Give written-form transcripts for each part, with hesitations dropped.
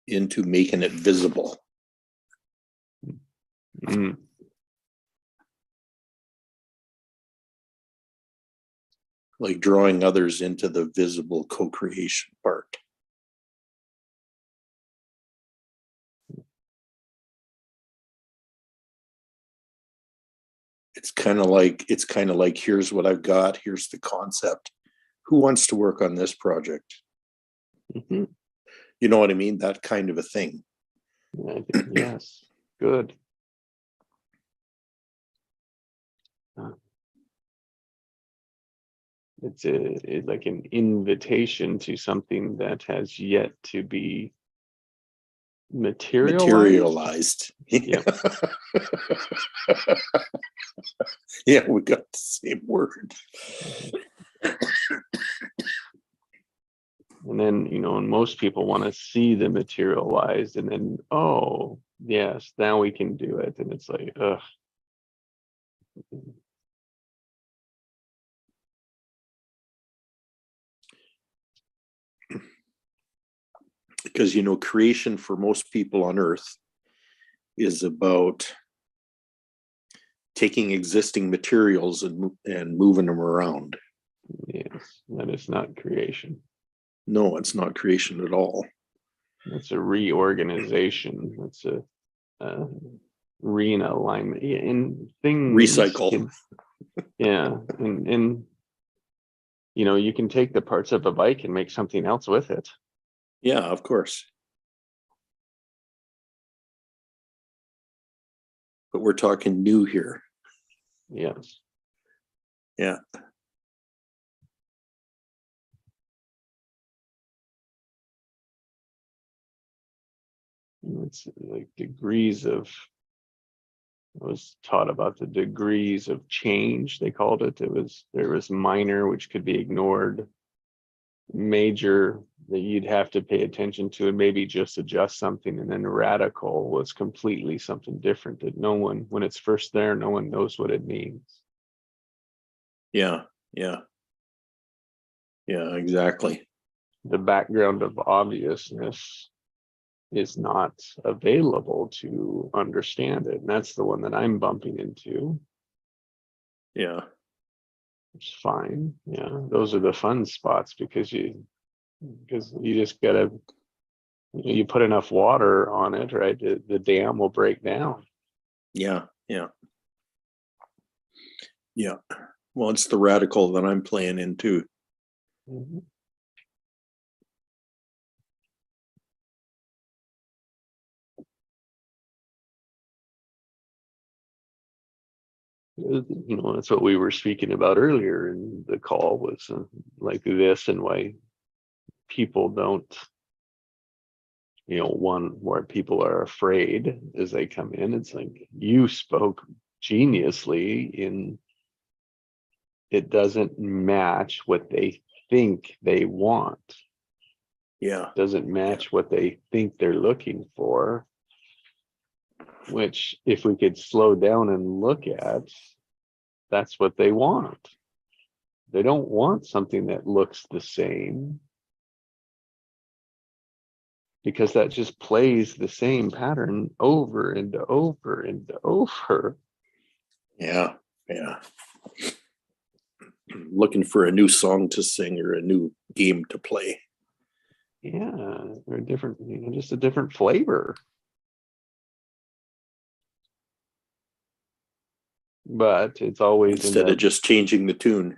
into making it visible. Mm. Like drawing others into the visible co-creation part. It's kind of like here's what I've got, here's the concept. Who wants to work on this project? Mm-hmm. You know what I mean? That kind of a thing. Yes, good. It's like an invitation to something that has yet to be materialized. Yep. Yeah, we got the same word. And then, and most people want to see the materialized, and then, oh, yes, now we can do it. And it's like, ugh. Because, creation for most people on Earth is about taking existing materials and moving them around. Yes, that is not creation. No, it's not creation at all. It's a reorganization. It's a realignment in things. Recycle. Yeah, and you can take the parts of a bike and make something else with it. Yeah, of course. But we're talking new here. Yes. Yeah. It's like degrees of, I was taught about the degrees of change, they called it. There was minor, which could be ignored, major that you'd have to pay attention to and maybe just adjust something, and then radical was completely something different that no one, when it's first there, no one knows what it means. Yeah, exactly. The background of obviousness is not available to understand it, and that's the one that I'm bumping into. Yeah. It's fine. Yeah, those are the fun spots because you just gotta, you put enough water on it, right? The dam will break down. Yeah. Well, it's the radical that I'm playing into. Mm-hmm. That's what we were speaking about earlier in the call, was like this, and why people don't, one where people are afraid as they come in. It's like, you spoke geniusly in, it doesn't match what they think they want. Yeah. Doesn't match what they think they're looking for, which if we could slow down and look at, that's what they want. They don't want something that looks the same, because that just plays the same pattern over and over and over. Yeah. Looking for a new song to sing or a new game to play. Yeah, they're different, just a different flavor. But it's always instead of just changing the tune.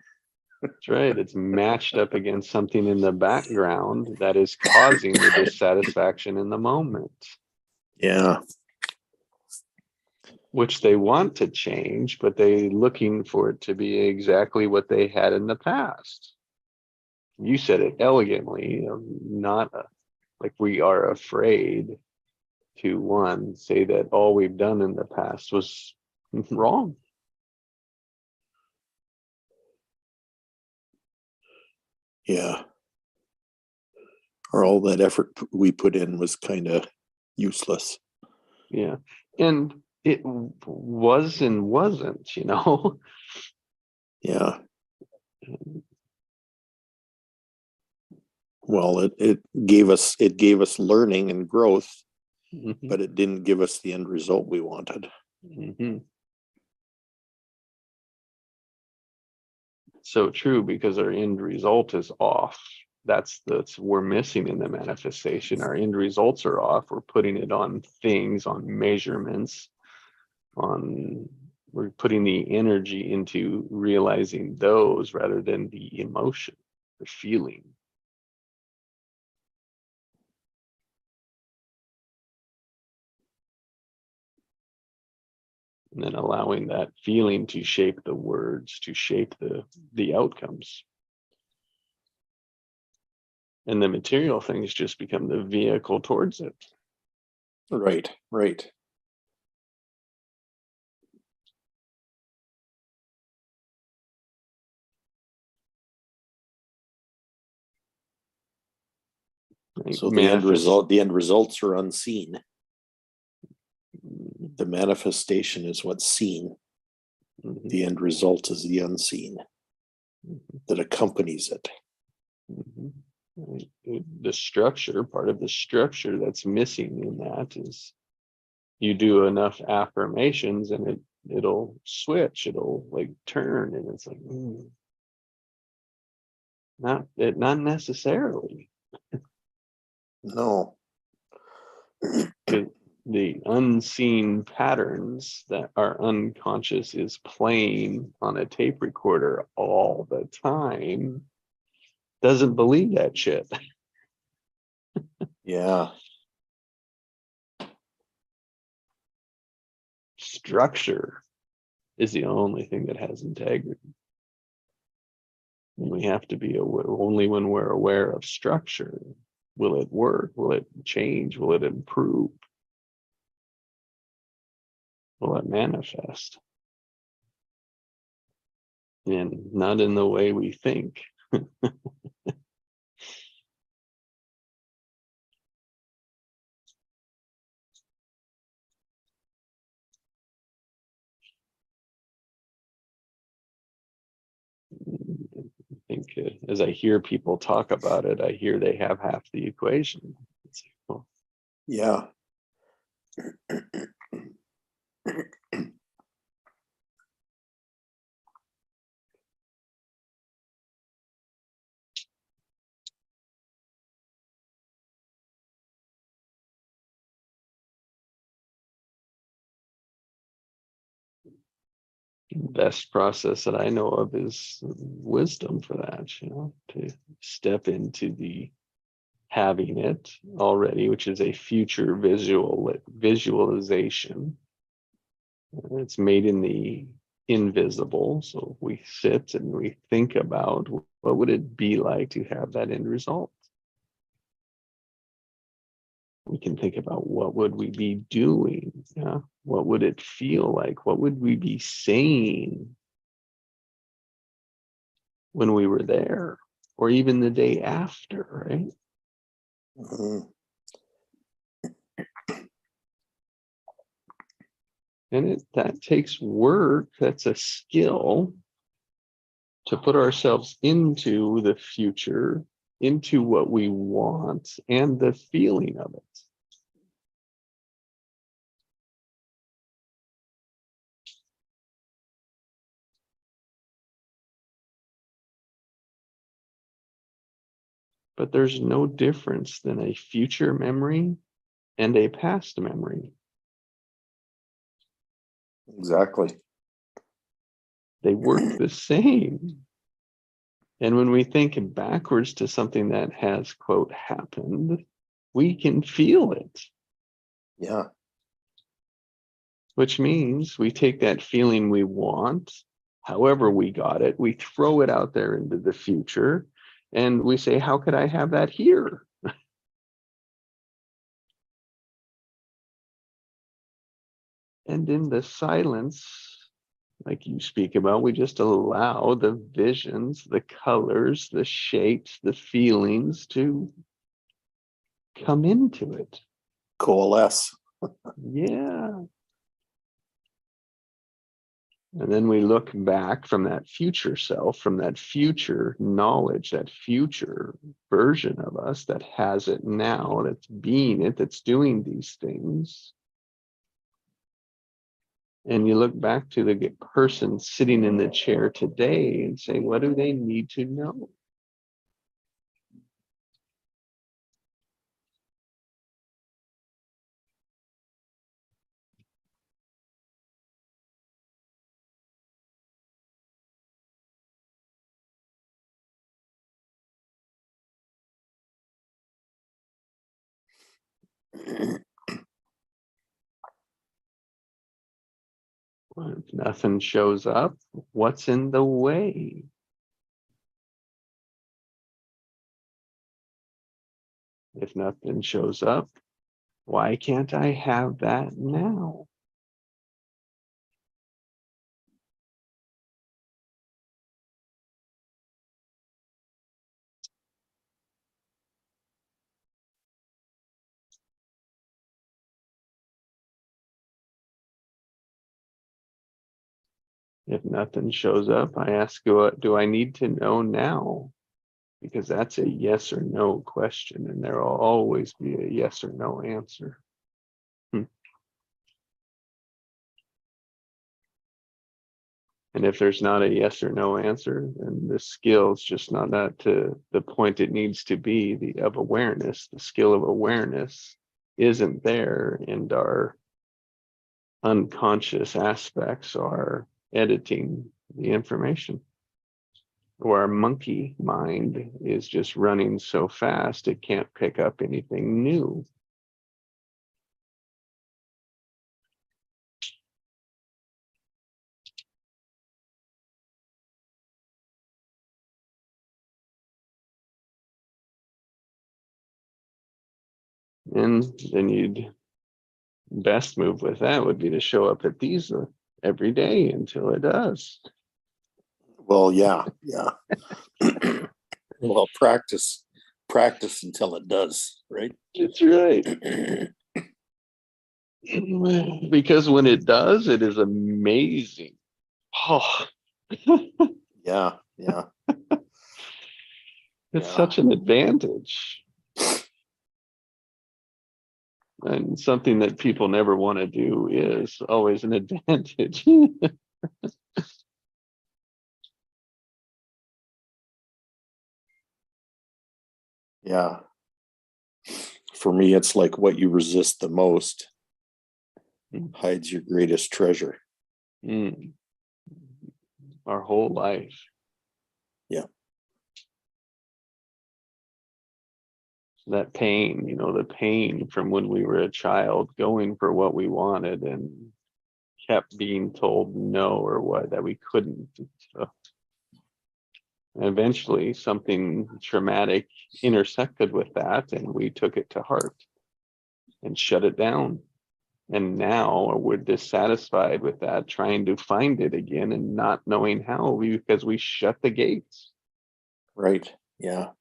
That's right. It's matched up against something in the background that is causing the dissatisfaction in the moment. Yeah. Which they want to change, but they're looking for it to be exactly what they had in the past. You said it elegantly, not like we are afraid to say that all we've done in the past was wrong. Yeah. Or all that effort we put in was kind of useless. Yeah. And it was and wasn't, Yeah. Well, it gave us learning and growth, Mhm. but it didn't give us the end result we wanted. Mhm. So true, because our end result is off. That's we're missing in the manifestation. Our end results are off. We're putting it on things, on measurements, we're putting the energy into realizing those rather than the emotion, the feeling. And then allowing that feeling to shape the words, to shape the outcomes. And the material things just become the vehicle towards it. Right. Like So the end results are unseen. The manifestation is what's seen. Mhm. The end result is the unseen that accompanies it. Mhm. The structure, part of the structure that's missing in that is you do enough affirmations and it'll switch, it'll like turn, and it's like not necessarily. No. The unseen patterns that are unconscious is playing on a tape recorder all the time doesn't believe that shit. Yeah. Structure is the only thing that has integrity. And we have to be aware, only when we're aware of structure will it work, will it change, will it improve, will it manifest, and not in the way we think. I think as I hear people talk about it, I hear they have half the equation. It's like, well, Yeah. the best process that I know of is wisdom for that, to step into the having it already, which is a future visualization. It's made in the invisible. So we sit and we think about what would it be like to have that end result. We can think about what would we be doing? Yeah? What would it feel like? What would we be saying when we were there, or even the day after, right? Mhm. And that takes work. That's a skill to put ourselves into the future, into what we want, and the feeling of it. But there's no difference than a future memory and a past memory. Exactly. They work the same. And when we think backwards to something that has, quote, happened, we can feel it, Yeah. which means we take that feeling we want, however we got it, we throw it out there into the future, and we say, how could I have that here? And in the silence, like you speak about, we just allow the visions, the colors, the shapes, the feelings to come into it. Coalesce. Yeah. And then we look back from that future self, from that future knowledge, that future version of us that has it now, that's being it, that's doing these things. And you look back to the person sitting in the chair today and say, what do they need to know? If nothing shows up, what's in the way? If nothing shows up, why can't I have that now? If nothing shows up, I ask, what do I need to know now? Because that's a yes or no question, and there will always be a yes or no answer. And if there's not a yes or no answer, then the skill is just not that to the point it needs to be, the of awareness. The skill of awareness isn't there, and our unconscious aspects are editing the information. Or our monkey mind is just running so fast it can't pick up anything new. And then you'd best move with that would be to show up at these every day until it does. Well, yeah. Well, practice until it does, right? That's right. Because when it does, it is amazing. Oh, Yeah. it's such an advantage. And something that people never want to do is always an advantage. Yeah. For me, it's like what you resist the most hides your greatest treasure. Our whole life. Yeah. That pain, the pain from when we were a child going for what we wanted and kept being told no, or what, that we couldn't. So, and eventually something traumatic intersected with that, and we took it to heart and shut it down. And now we're dissatisfied with that, trying to find it again and not knowing how, because we shut the gates. Right. Yeah.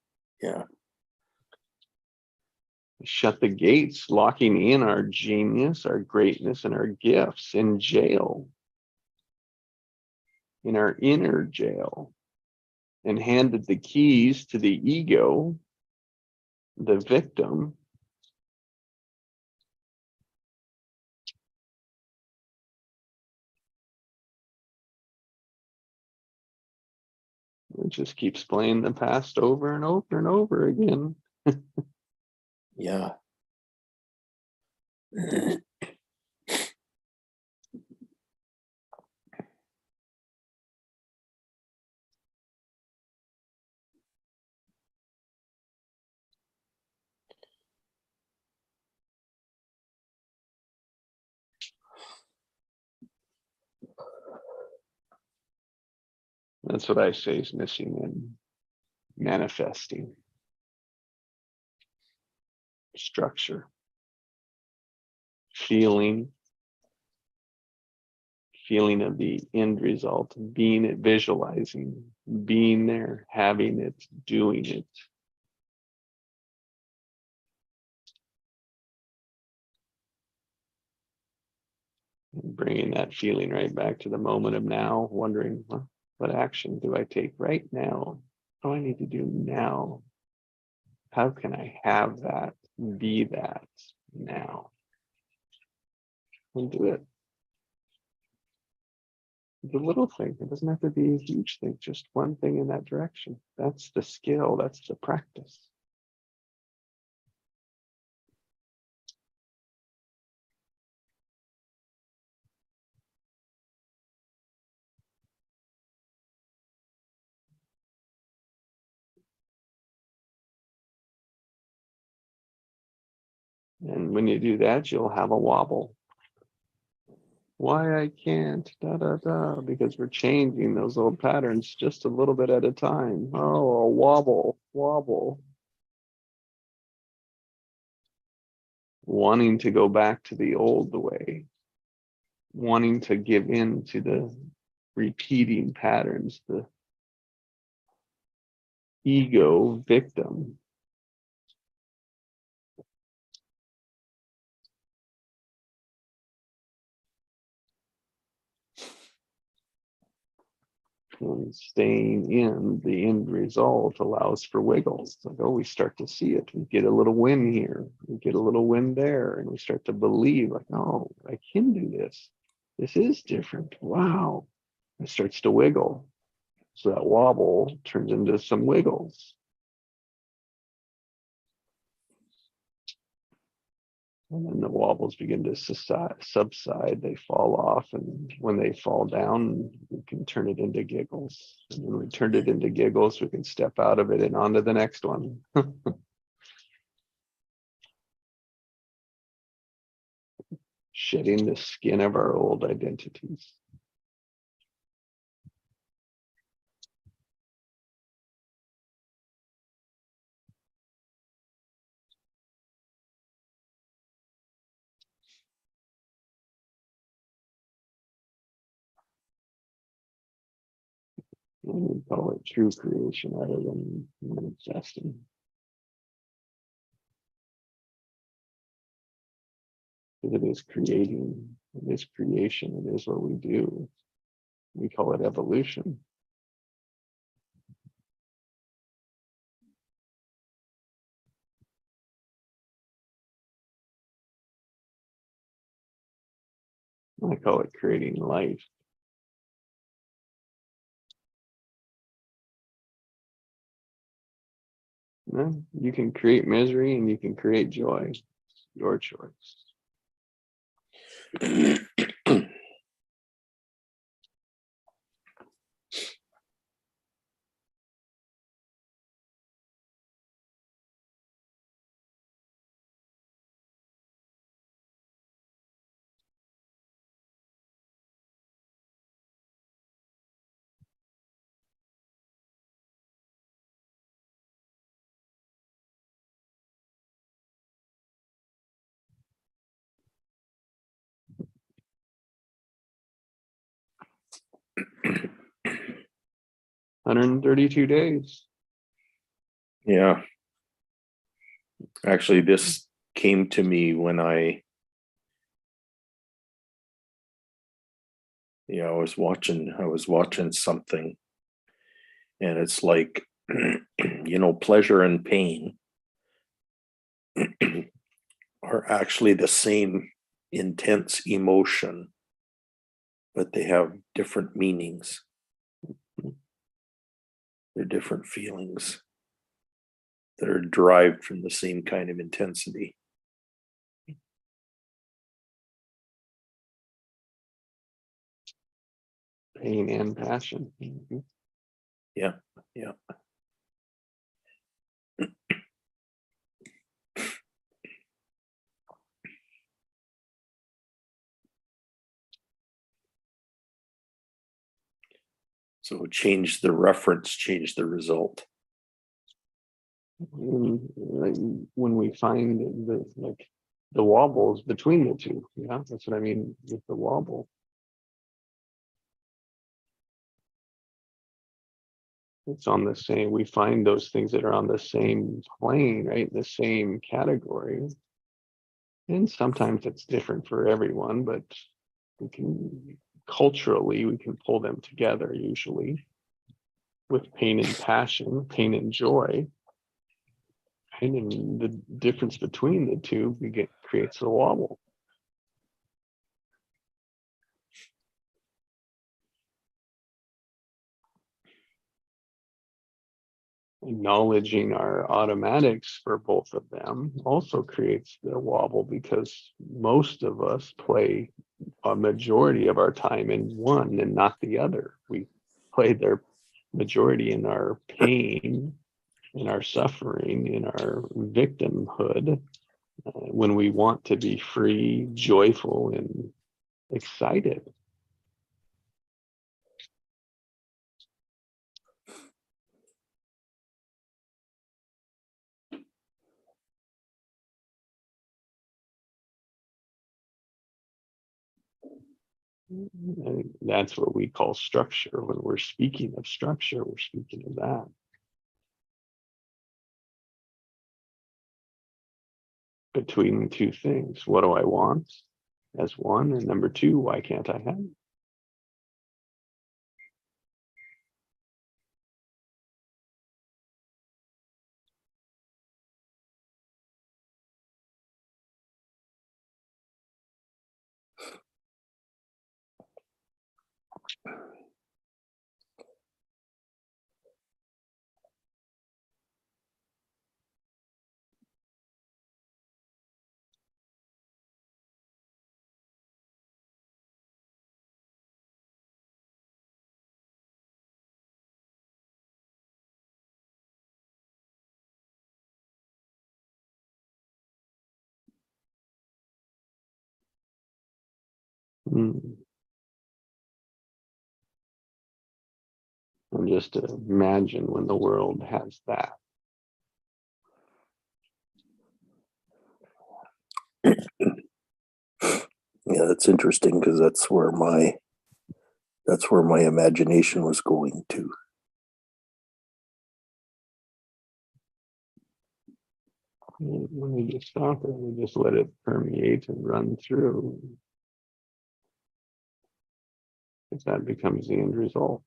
Shut the gates, locking in our genius, our greatness, and our gifts in jail, in our inner jail, and handed the keys to the ego, the victim. It just keeps playing the past over and over and over again. Yeah. That's what I say is missing in manifesting. Structure, feeling of the end result, being it, visualizing, being there, having it, doing it. Bringing that feeling right back to the moment of now, wondering, huh, what action do I take right now? What do I need to do now? How can I have that, be that now? And do it. The little thing, it doesn't have to be a huge thing, just one thing in that direction. That's the skill, that's the practice. And when you do that, you'll have a wobble. Why I can't, da da da, because we're changing those old patterns just a little bit at a time. Oh, a wobble, wobble. Wanting to go back to the old way, wanting to give in to the repeating patterns, the ego victim. And staying in the end result allows for wiggles. Like, oh, we start to see it. We get a little win here, we get a little win there, and we start to believe, like, oh, I can do this. This is different. Wow. It starts to wiggle. So that wobble turns into some wiggles. And then the wobbles begin to subside, they fall off. And when they fall down, we can turn it into giggles. And when we turn it into giggles, we can step out of it and on to the next one. Shedding the skin of our old identities. And we call it true creation rather than manifesting. Because it is creating, it is creation, it is what we do. We call it evolution. I call it creating life. You can create misery and you can create joy. Your choice. $132 days. Yeah. Actually, this came to me when I was watching something, and it's like, pleasure and pain are actually the same intense emotion, but they have different meanings. They're different feelings that are derived from the same kind of intensity. Pain and passion. Yeah. So change the reference, change the result. When we find the wobbles between the two, that's what I mean with the wobble. It's on the same, we find those things that are on the same plane, right? The same category. And sometimes it's different for everyone, but we can culturally, we can pull them together usually with pain and passion, pain and joy. And the difference between the two creates a wobble. Acknowledging our automatics for both of them also creates the wobble, because most of us play a majority of our time in one and not the other. We play their majority in our pain, in our suffering, in our victimhood, when we want to be free, joyful, and excited. And that's what we call structure. When we're speaking of structure, we're speaking of that. Between the two things, what do I want as one? And number two, why can't I have it? And just imagine when the world has that. Yeah, that's interesting, because that's where my imagination was going to. When we just stop it, we just let it permeate and run through. If that becomes the end result.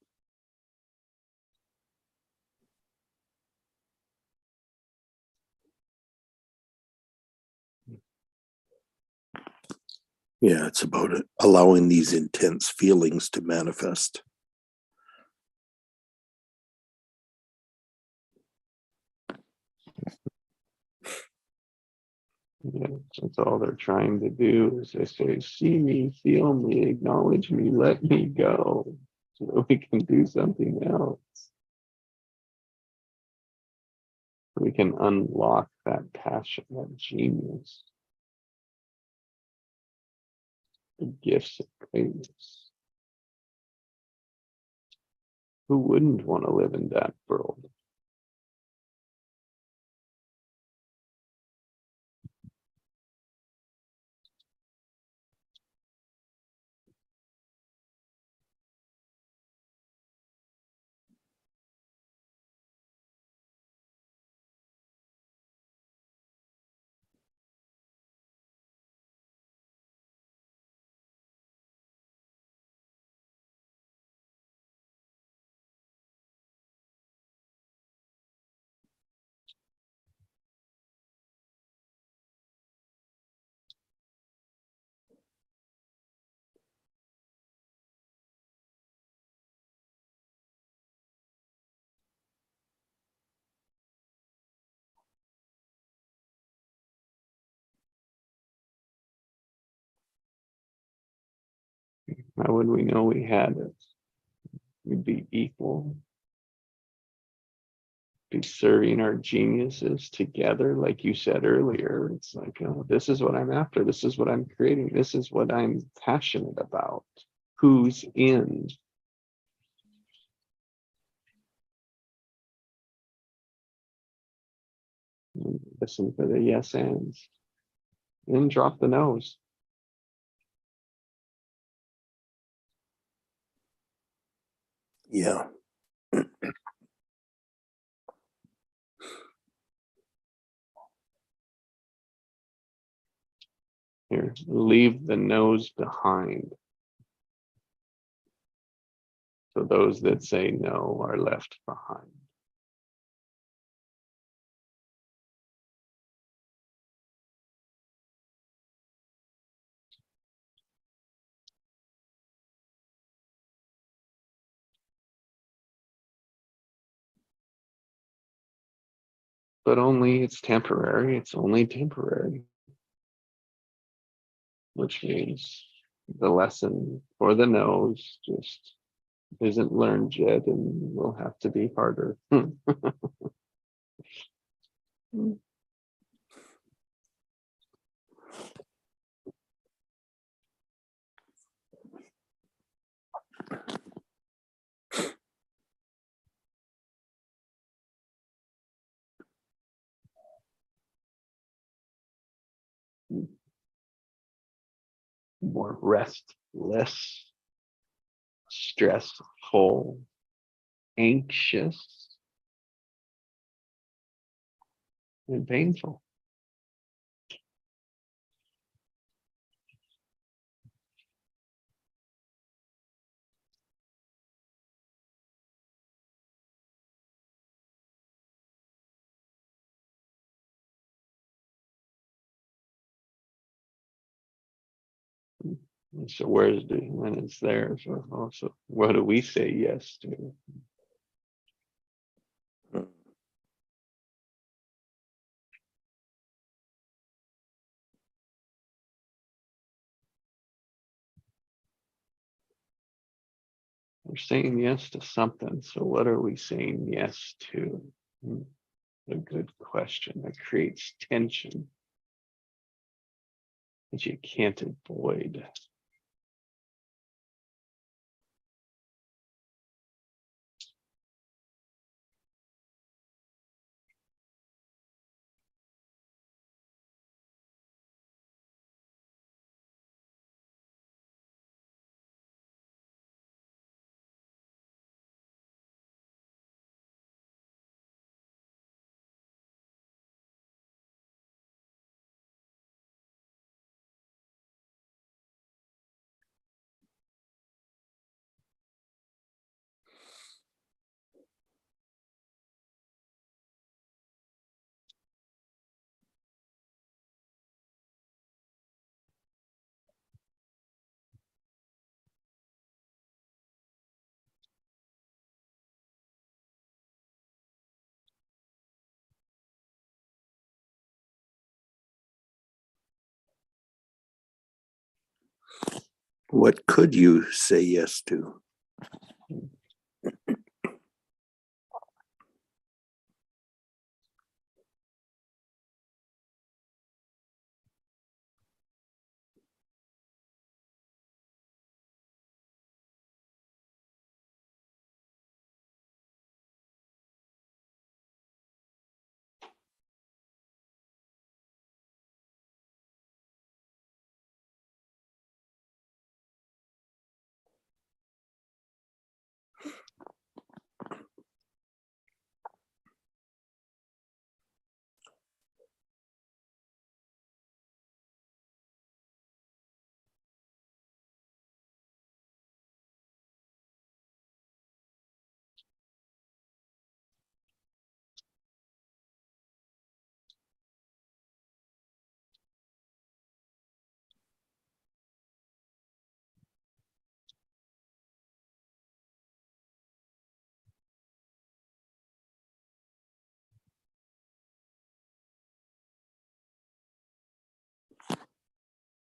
Yeah, it's about it, allowing these intense feelings to manifest. Yeah, that's all they're trying to do, is they say, see me, feel me, acknowledge me, let me go, so that we can do something else. We can unlock that passion, that genius, the gifts of greatness. Who wouldn't want to live in that world? How would we know we had it? We'd be equal, be serving our geniuses together, like you said earlier. It's like, oh, this is what I'm after. This is what I'm creating. This is what I'm passionate about. Who's in? Listen for the yes ands. And drop the nose. Yeah. Here, leave the nose behind. So those that say no are left behind. But only it's temporary. It's only temporary. Which means the lesson for the no's just isn't learned yet and will have to be harder. More restless, stressful, anxious, and painful. And so where's the when it's there? So also, what do we say yes to? We're saying yes to something. So what are we saying yes to? A good question that creates tension that you can't avoid. What could you say yes to?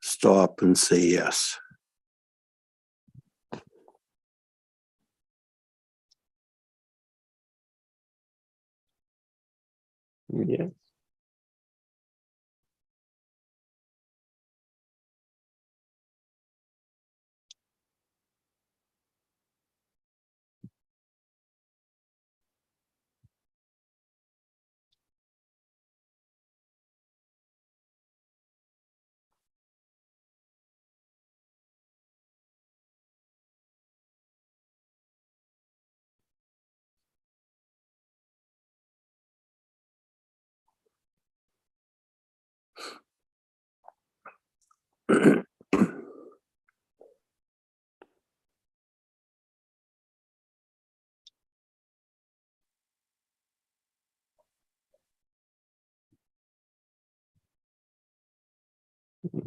Stop and say yes. Yes.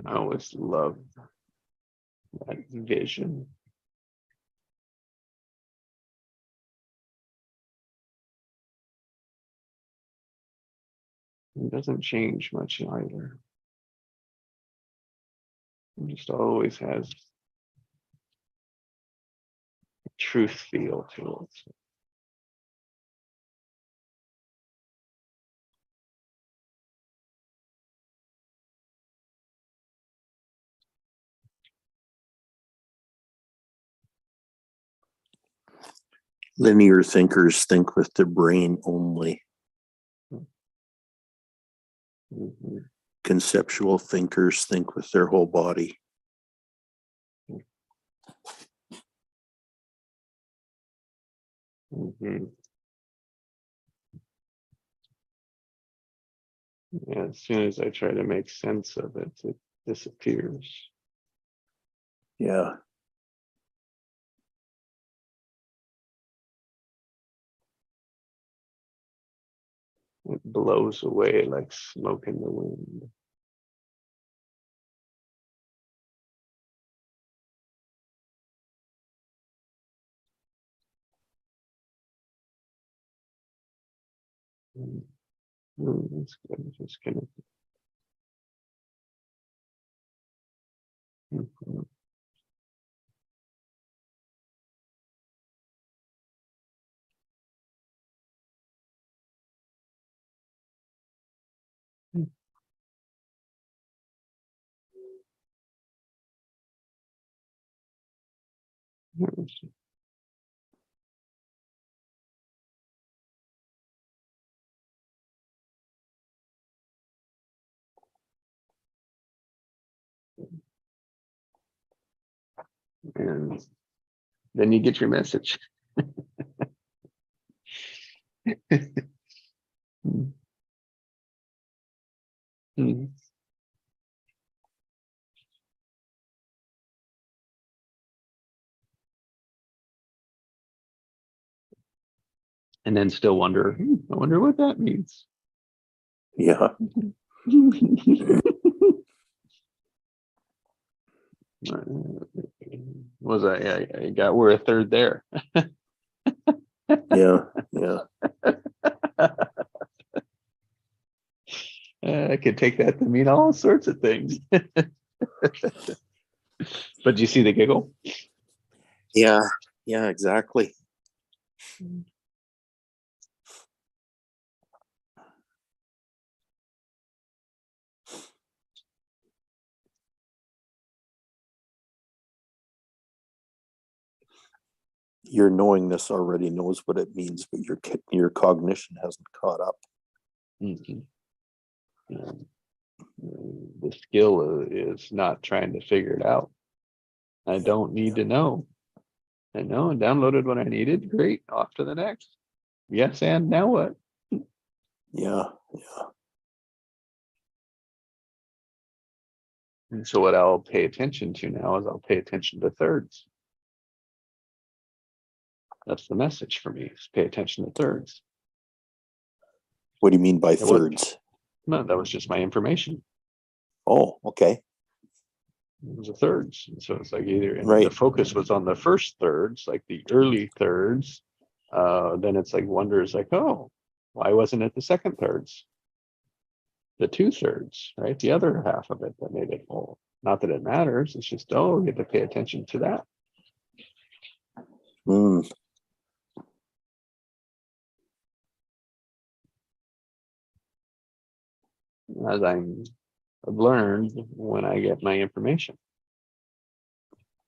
I always love that vision. It doesn't change much either. It just always has a truth feel to it. Linear thinkers think with their brain only. Mhm. Conceptual thinkers think with their whole body. Mhm. Yeah, as soon as I try to make sense of it, it disappears. Yeah. It blows away like smoke in the wind. That's good. Just gonna. Mhm. And then you get your message. Mhm. And then still wonder, I wonder what that means. Yeah. Was I got, we're a third there. Yeah. Yeah. I could take that to mean all sorts of things. But do you see the giggle? Yeah. Yeah, exactly. Your knowingness already knows what it means, but your cognition hasn't caught up. Mhm. The skill is not trying to figure it out. I don't need to know. I know and downloaded what I needed. Great. Off to the next. Yes, and now what? Yeah. Yeah. And so what I'll pay attention to now is I'll pay attention to thirds. That's the message for me, is pay attention to thirds. What do you mean by And what? thirds? No, that was just my information. Oh, okay. It was the thirds. And so it's like either, and the Right. focus was on the first thirds, like the early thirds. Then it's like wonder is like, oh, why wasn't it the second thirds? The two thirds, right? The other half of it that made it whole. Not that it matters. It's just, oh, we get to pay attention to that. Mm. As I've learned when I get my information.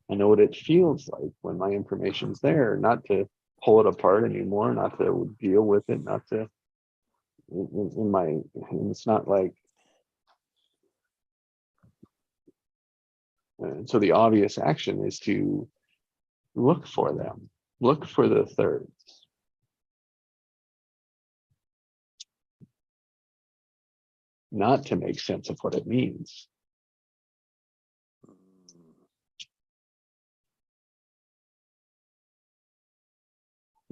I know what it feels like when my information's there, not to pull it apart anymore, not to deal with it, not to in my, and it's not like, so the obvious action is to look for them, look for the thirds. Not to make sense of what it means.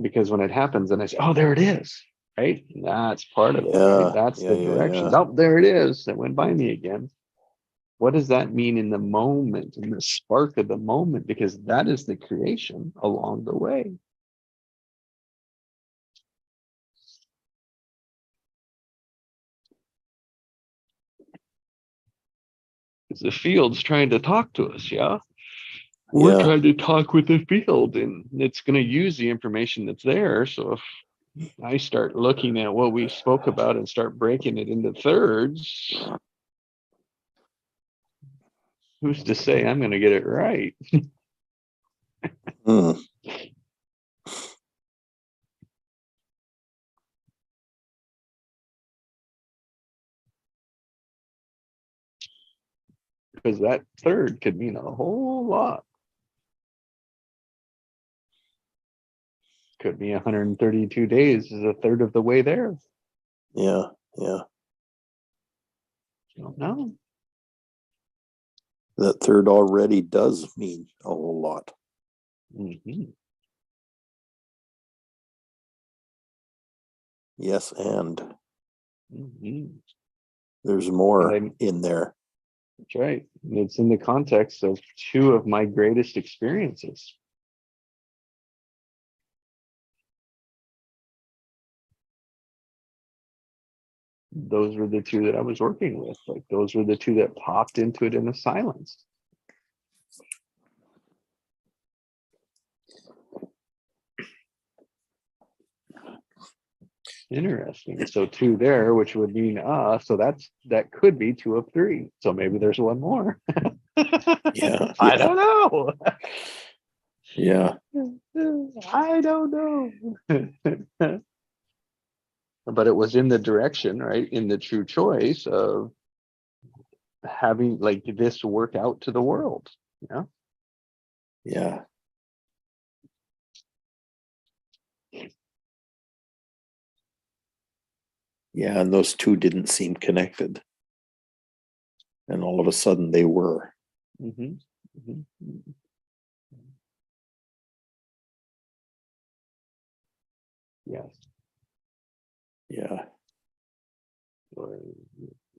Because when it happens and I say, oh, there it is, right? That's part of it, right? Yeah. That's Yeah. the Yeah. directions. Yeah. Oh, there it is. It went by me again. what does that mean in the moment, in the spark of the moment? Because that is the creation along the way. Because the field's trying to talk to us, yeah? We're Yeah. trying to talk with the field, and it's going to use the information that's there. So if I start looking at what we spoke about and start breaking it into thirds, who's to say I'm going to get it right? Hmm. Because that third could mean a whole lot. Could be 132 days is a third of the way there. Yeah. Yeah. Don't know. That third already does mean a whole lot. Mm-hmm. Yes, and Mm-hmm. there's more And in there. that's right. And it's in the context of two of my greatest experiences. Those were the two that I was working with. Like those were the two that popped into it in the silence. Interesting. So two there, which would mean so that could be two of three. So maybe there's one more. Yeah. I don't know. Yeah. I don't know. But it was in the direction, right? In the true choice of having like this work out to the world. Yeah. Yeah. Yeah. And those two didn't seem connected. And all of a sudden they were. Mm-hmm. Mm-hmm. Yes. Yeah.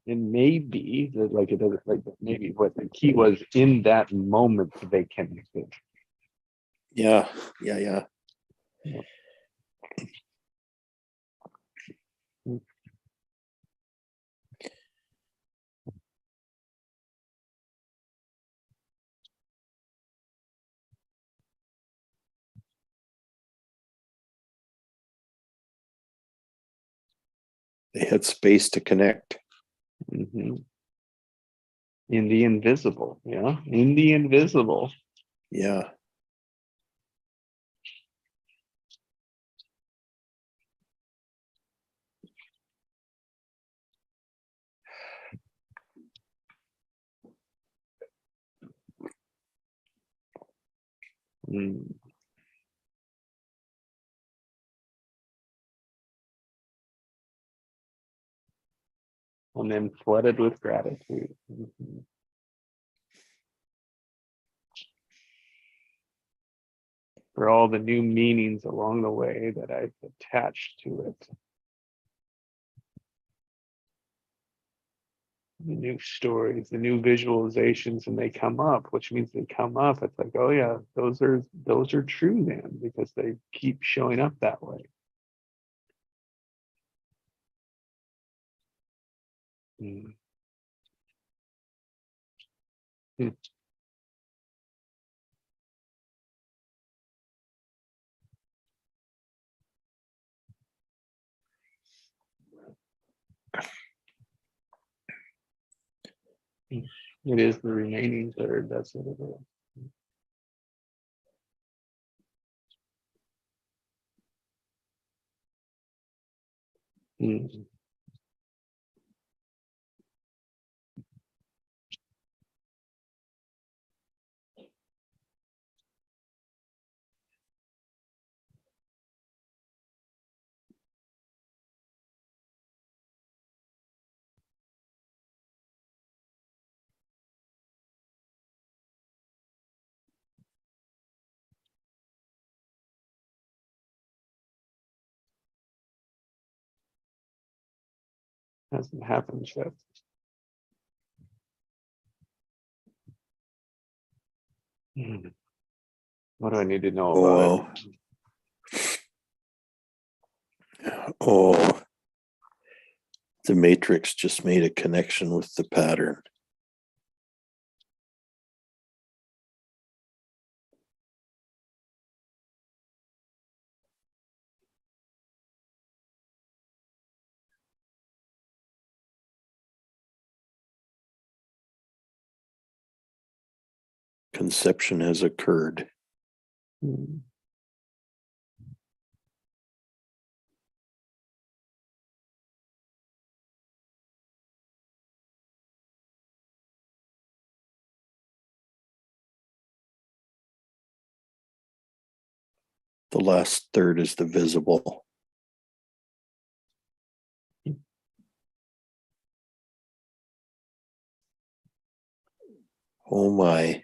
And maybe that like it doesn't like maybe what the key was in that moment they connected. Yeah. Yeah. Yeah. Yeah. They had space to connect. Mm-hmm. In the invisible, yeah, in the invisible. Yeah. Mm. And then flooded with gratitude. Mm-hmm. For all the new meanings along the way that I've attached to it. The new stories, the new visualizations, and they come up, which means they come up. It's like, oh yeah, those are true then, because they keep showing up that way. Mm. Mm. It is the remaining third. That's what it is. Mm. Hasn't happened yet. What do I need to know about it? Oh, the matrix just made a connection with the pattern. Conception has occurred. Hmm. The last third is the visible. Oh my.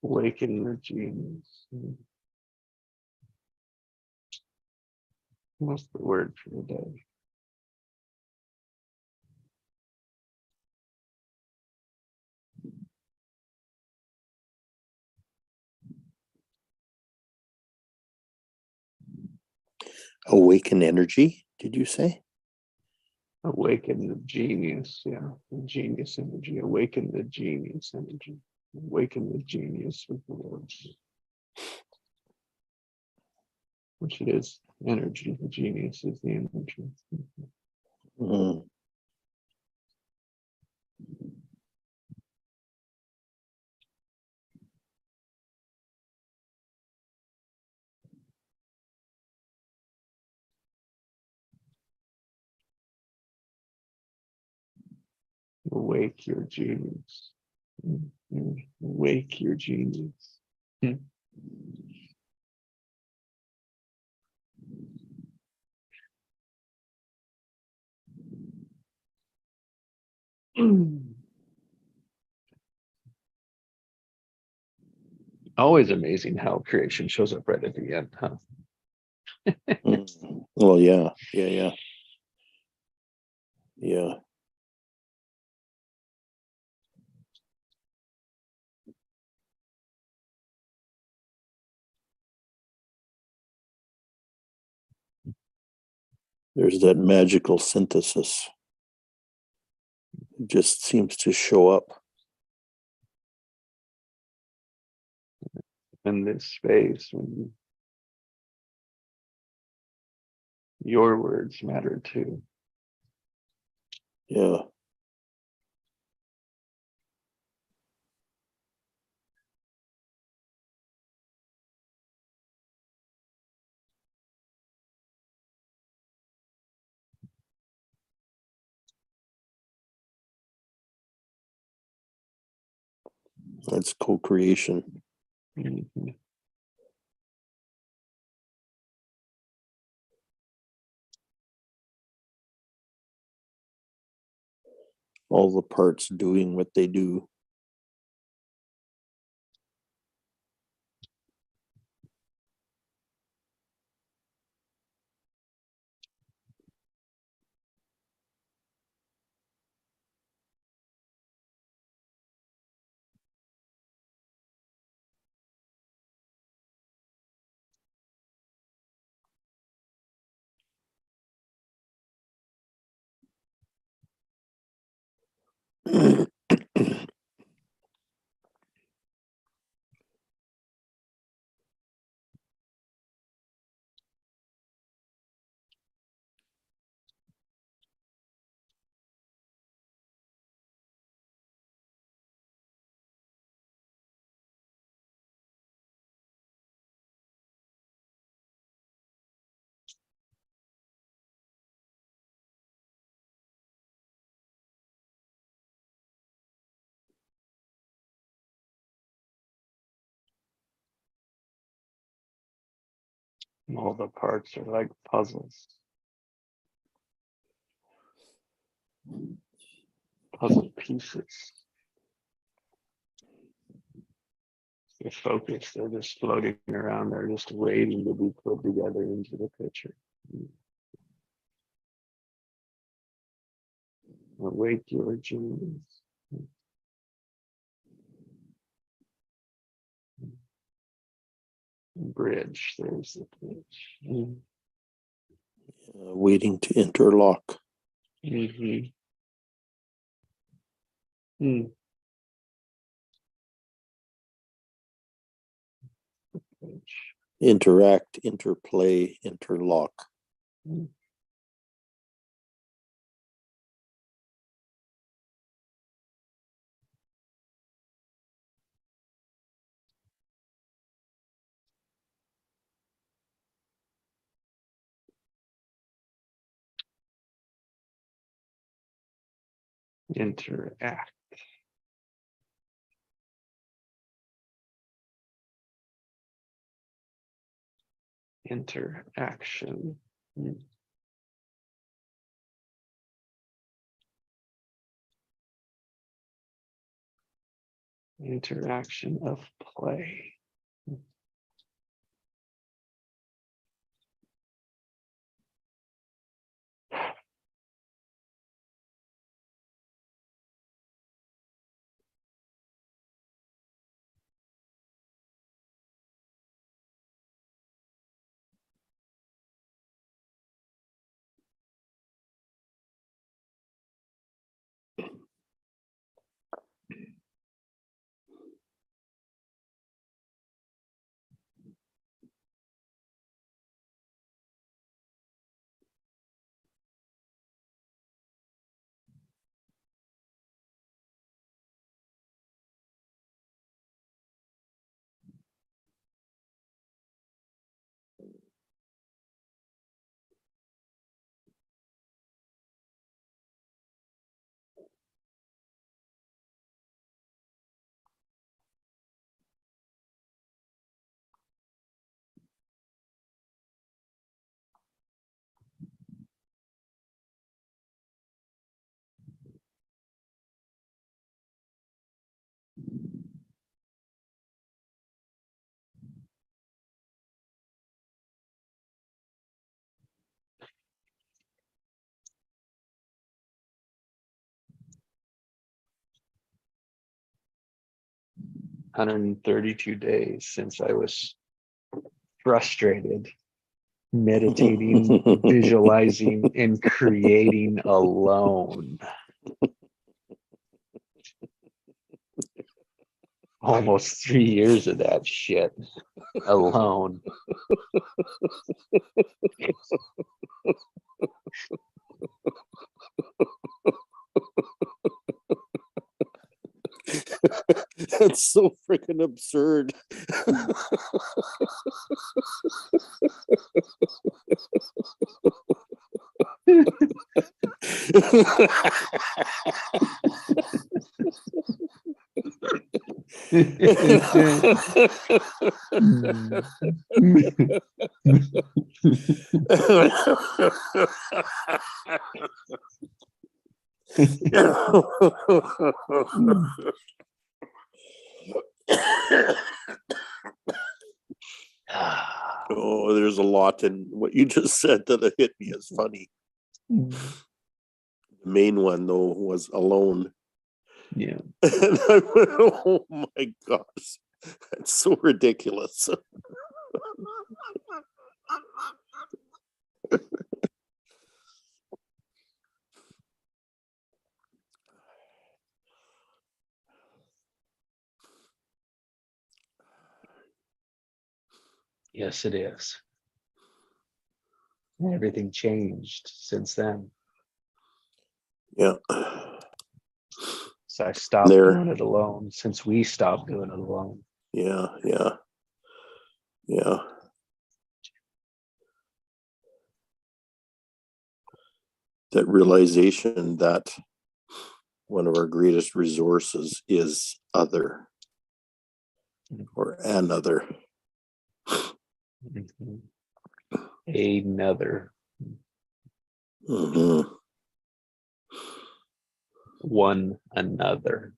Awaken your genius. What's the word for the day? Awaken energy, did you say? Awaken the genius. Yeah, the genius energy. Awaken the genius energy. Awaken the genius with the words. Which it is energy. The genius is the energy. Mm. Awake your genius. Awake your genius. Always amazing how creation shows up right at the end, huh? Mm. Well, yeah. Yeah. There's that magical synthesis. It just seems to show up. In this space when your words matter too. Yeah. That's co-creation. Mhm. All the parts doing what they do. All the parts are like puzzles. Puzzle pieces. They're focused, they're just floating around, they're just waiting to be put together into the picture. Awake your dreams. Bridge, there's the bridge. Waiting to interlock. Mm-hmm. Mm. Interact, interplay, interlock. Mm. Interact. Interaction. Mm. Interaction of play. $132 since I was frustrated meditating, visualizing, and creating alone. Almost 3 years of that shit alone. That's so freaking absurd. Oh, there's a lot in what you just said that hit me as funny. The main one though was alone. Yeah. And I went, oh my gosh, that's so ridiculous. Yes, it is. Everything changed since then. Yeah. So I stopped There. doing it alone since we stopped doing it alone. Yeah, yeah, yeah. That realization that one of our greatest resources is other or another. Mhm. Another. Mm-hmm. One another.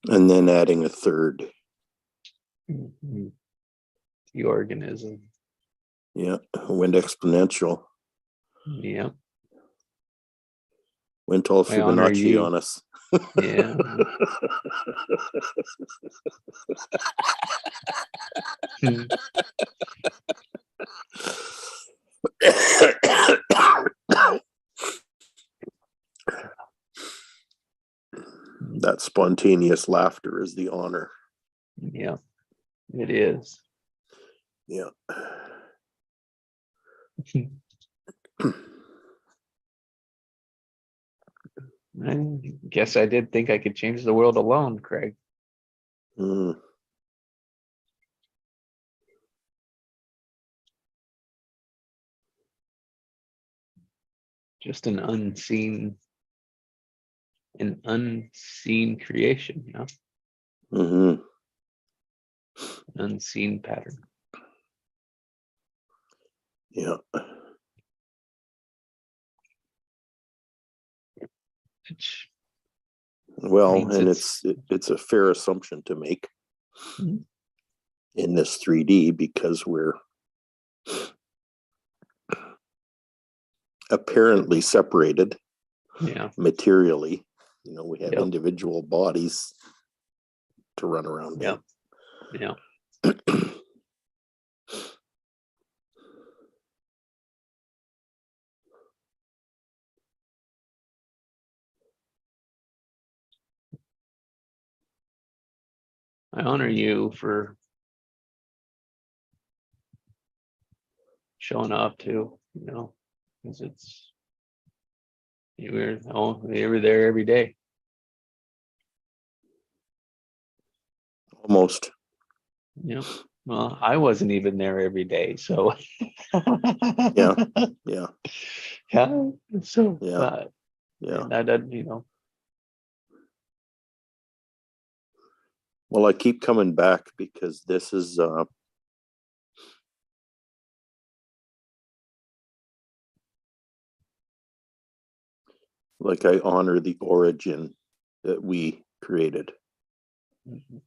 And then adding a third. Mhm. The organism. Yeah, went exponential. Yeah. Went all I honor Fibonacci you. on us. Yeah. That spontaneous laughter is the honor. Yeah, it is. Yeah. I guess I did think I could change the world alone, Craig. Mm. Just an unseen creation, you know, Mm-hmm. unseen pattern. Yeah. Which Well, means and it's a fair assumption to make Mhm. in this 3D because we're apparently separated Yeah. materially. You know, we have Yep. individual bodies to run around Yeah. Yeah. in. I honor you for showing up too, you know, because you were there every day. Almost. Yeah. Well, I wasn't even there every day, so Yeah. Yeah. yeah. So Yeah. Yeah. and that you know. Well, I keep coming back because this is like I honor the origin that we created. Mhm.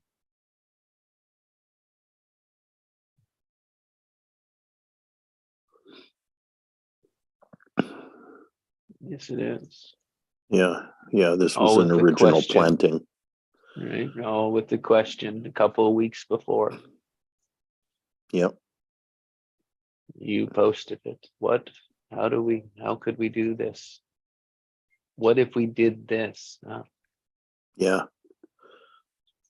Yes, it is. Yeah, yeah, this was All an with the original question, planting. right? All with the question a couple of weeks before Yep, you posted it. How could we do this? What if we did this? yeah,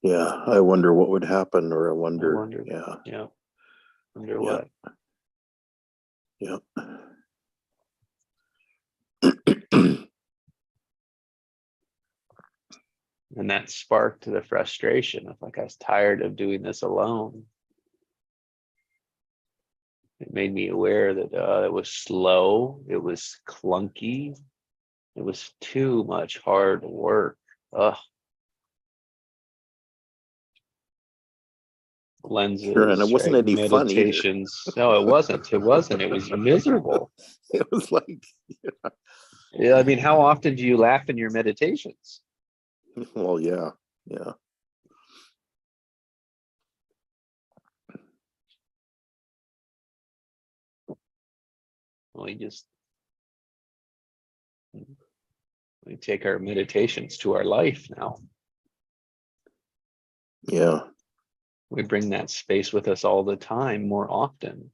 yeah. I wonder what would happen, or I I wonder, wonder, yeah, yeah, wonder yeah, what. yeah. And that sparked the frustration of like, I was tired of doing this alone. It made me aware that it was slow, it was clunky, it was too much hard work. Ugh. Sure, and it Lenses, wasn't right? any fun either. Meditations. No, it wasn't. It wasn't. It was miserable. It was like, Yeah, I mean, how often do you laugh in your meditations? well, yeah, yeah, We just we take our meditations to our life now. yeah, We bring that space with us all the time, more often,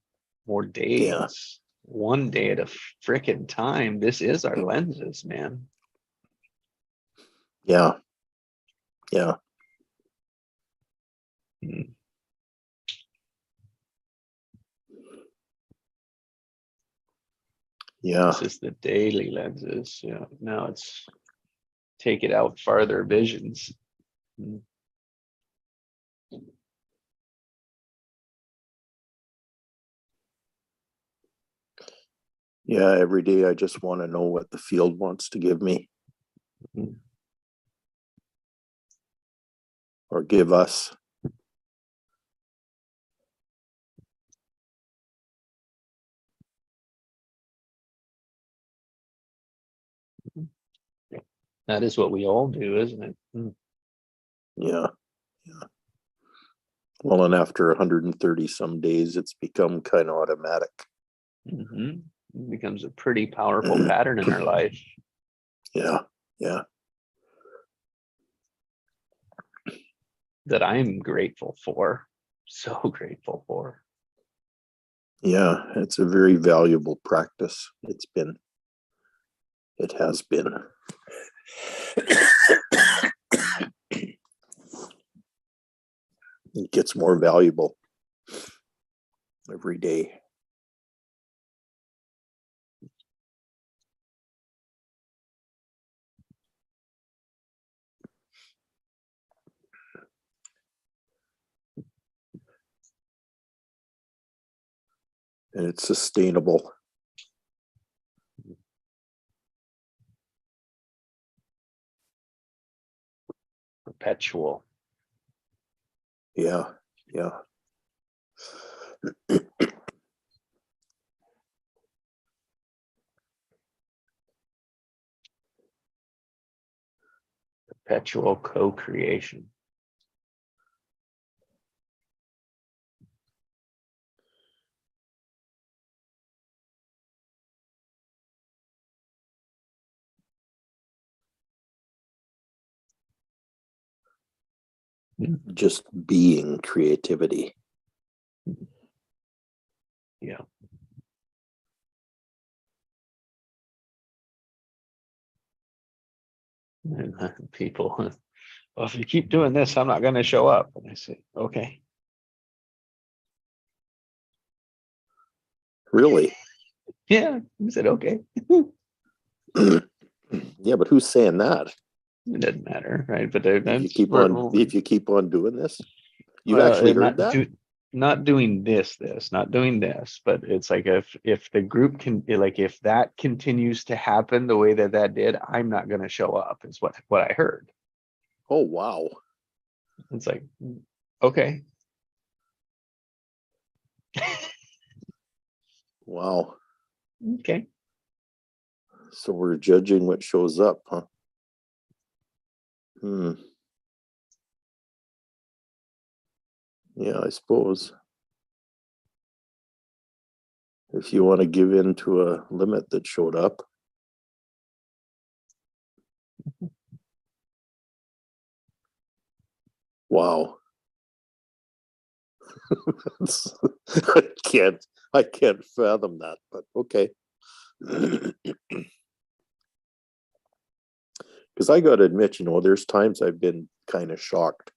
more yeah, days, one day at a frickin' time. This is our lenses, man. yeah, yeah, Mm. yeah, This is the daily lenses. Yeah. Now it's take it out farther visions. Mm. yeah. Every day I just want to know what the field wants to give me Mm. or give us. That is what we all do, isn't it? Mm. Yeah, yeah. Well, and after 130 some days, it's become kind of automatic. Mhm. It becomes a pretty powerful pattern in our life. Yeah, yeah, That I'm grateful for. So grateful for. yeah. It's a very valuable practice. It has been. It gets more valuable every day. And it's sustainable. Perpetual. Yeah, yeah, Perpetual co-creation. just being creativity. Yeah. And people, well, if you keep doing this, I'm not going to show up. And I say, okay. Really? Yeah. I said, okay. Yeah, but who's saying that? It doesn't matter, right? But If you that's keep on, if you keep on doing this, you've well, actually heard that? not doing not doing this, but it's like if the group can like if that continues to happen the way that that did, I'm not going to show up. Is what I heard. Oh, wow. It's like, okay. Wow. Okay. So we're judging what shows up, huh? Hmm. Yeah, I suppose. If you want to give in to a limit that showed up, Wow. I can't fathom that, but okay. Because I got to admit, there's times I've been kind of shocked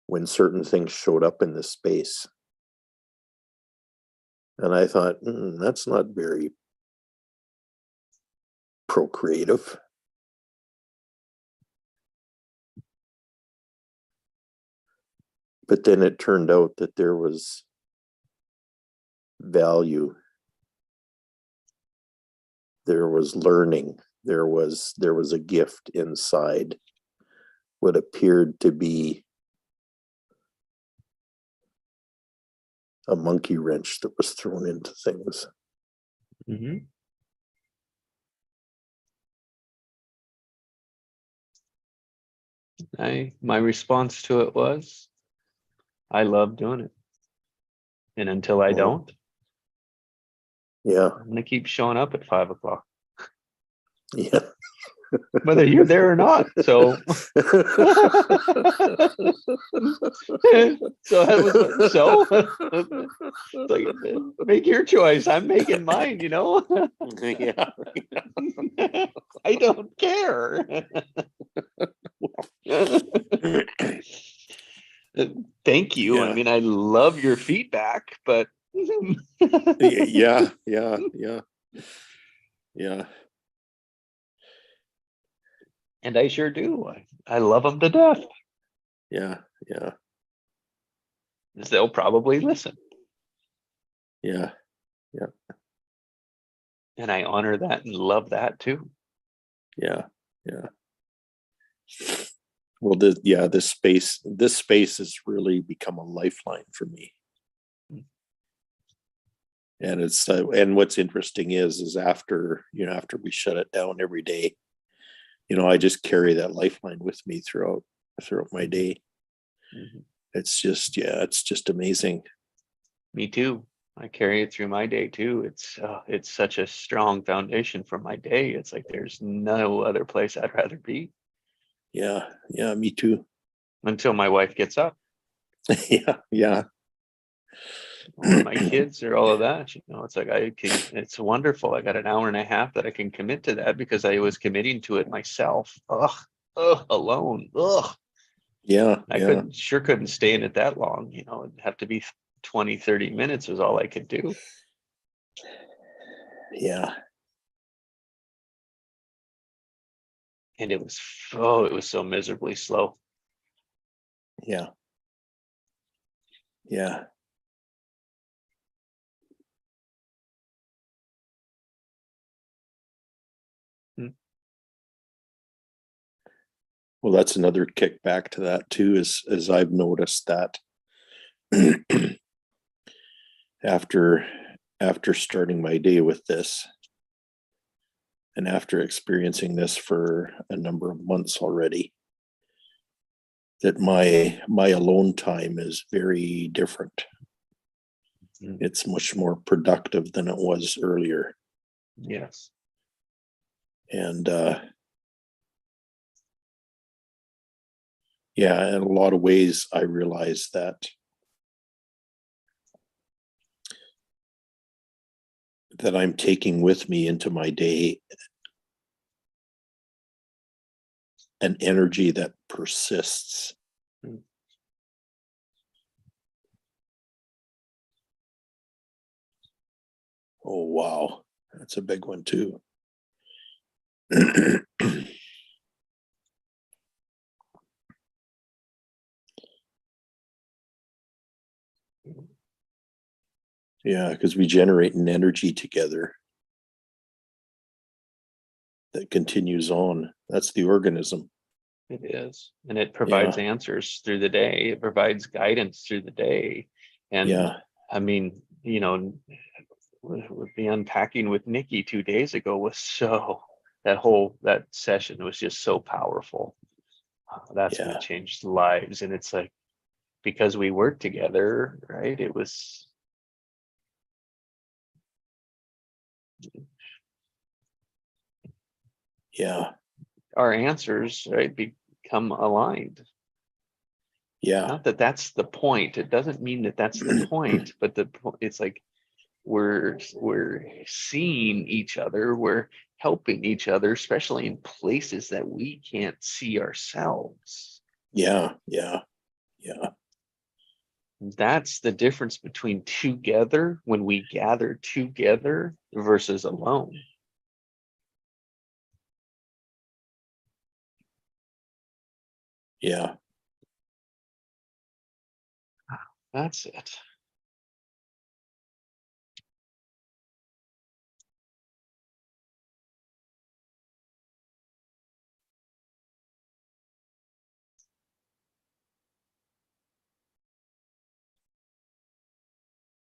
when certain things showed up in this space. And I thought, that's not very procreative. But then it turned out that there was value. There was learning. There was a gift inside what appeared to be a monkey wrench that was thrown into things. Mm-hmm. My response to it was, I love doing it. And until I don't, Yeah. I'm gonna keep showing up at 5 o'clock, Yeah. whether you're there or not. So so that was what, so like, make your choice. I'm making mine, Yeah. I don't care. Thank you. I Yeah. mean, I love your feedback, but Yeah. and I sure do. I love them to death. Yeah. 'Cause they'll probably listen. Yeah. And I honor that and love that too. Yeah. Well, this space has really become a lifeline for me. And and what's interesting is after we shut it down every day, I just carry that lifeline with me throughout my day. Mhm. It's just amazing. Me too. I carry it through my day too. It's such a strong foundation for my day. It's like there's no other place I'd rather be Yeah, me too. until my wife gets up Yeah. or my kids or all of that. It's like it's wonderful. I got an hour and a half that I can commit to that because I was committing to it myself. Alone. Yeah. I sure couldn't stay in it that long. It'd have to be 20, 30 minutes was all I could do. Yeah. And it was so miserably slow. Yeah. Hmm. Well, that's another kickback to that too, is I've noticed that after starting my day with this and after experiencing this for a number of months already, that my alone time is very different. It's much more productive than it was earlier. Yes. And yeah, in a lot of ways, I realize that I'm taking with me into my day an energy that persists. Mm. Oh, wow. That's a big one too. Yeah, because we generate an energy together that continues on. That's the organism. It is. And it provides answers through the day. It provides guidance through the day. And Yeah. I mean, with the unpacking with Nikki 2 days ago was that session was just so powerful. That's when it changed lives. And it's like, because we worked together, right? It was. Yeah. our answers, right, become aligned. Yeah, Not that that's the point. It doesn't mean that that's the point, but it's like we're seeing each other, we're helping each other, especially in places that we can't see ourselves. yeah. That's the difference between together, when we gather together, versus alone. Yeah. That's it.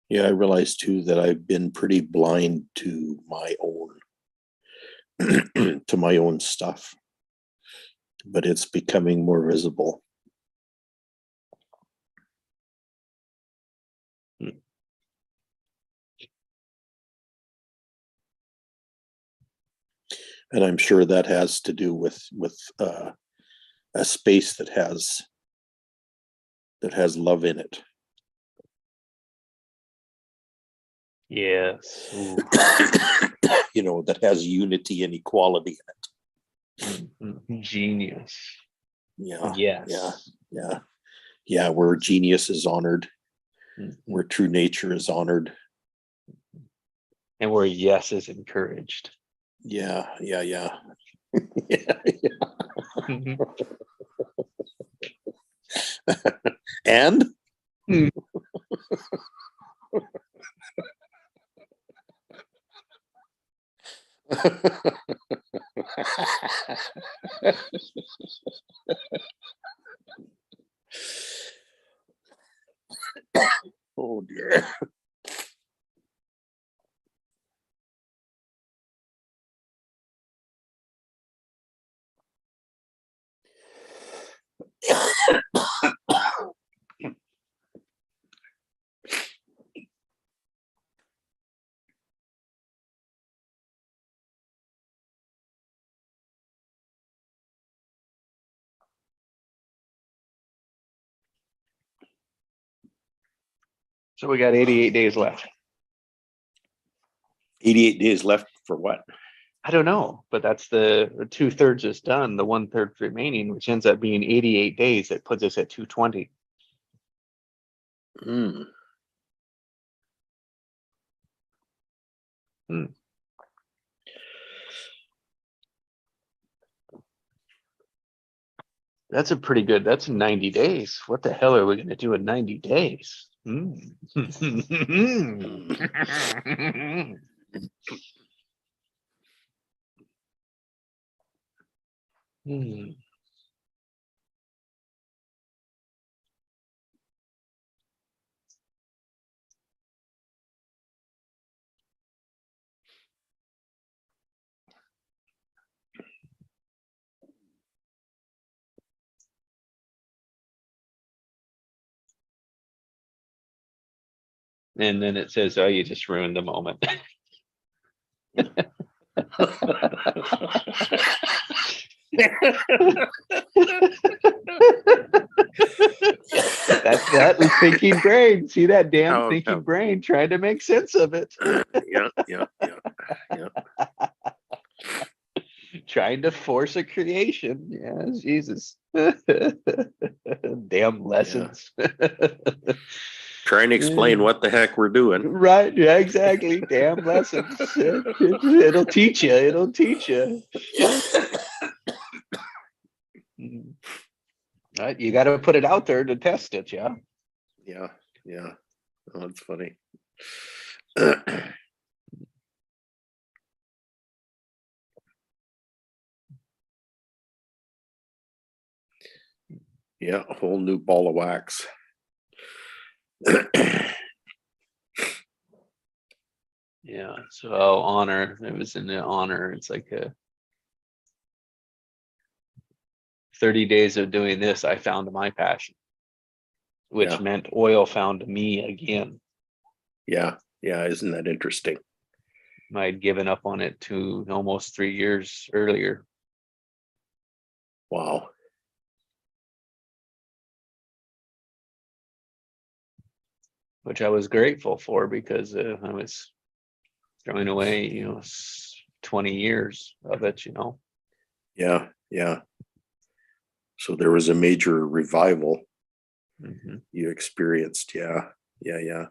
Yeah, I realize too that I've been pretty blind to my own to my own stuff, but it's becoming more visible. And I'm sure that has to do with a space that has love in it. Yes. Ooh. You know, that has unity and equality in Mhm. Genius. it. Yeah. Yes. Yeah, where genius is honored, Mhm. where true nature is honored. And where yes is encouraged. Yeah. Yeah. Mhm. And oh dear. So we got 88 days left. 88 days left for what? I don't know, but that's the 2/3 is done, the 1/3 remaining, which ends up being 88 days. That puts us at 220. Hmm. That's a pretty good, that's 90 days. What the hell are we going to do in 90 days? And then it says, oh, you just ruined the moment. That's that thinking brain. See that damn thinking brain trying to make sense of it. Yeah. Trying to force a creation. Yeah, Jesus. Damn lessons. Trying to explain what the heck we're doing. Right. Yeah, exactly. Damn lessons. It'll teach you. It'll teach you. Right. You got to put it out there to test it. Yeah. Yeah. Oh, that's funny. Yeah, a whole new ball of wax. Yeah. So honor. It was in the honor. It's like a 30 days of doing this. I found my passion, which meant oil found me again. Yeah. Isn't that interesting? I'd given up on it almost 3 years earlier. Wow. which I was grateful for because I was throwing away, 20 years of it, Yeah. Yeah. So there was a major revival Mhm. you experienced. Yeah. Yeah. Yeah.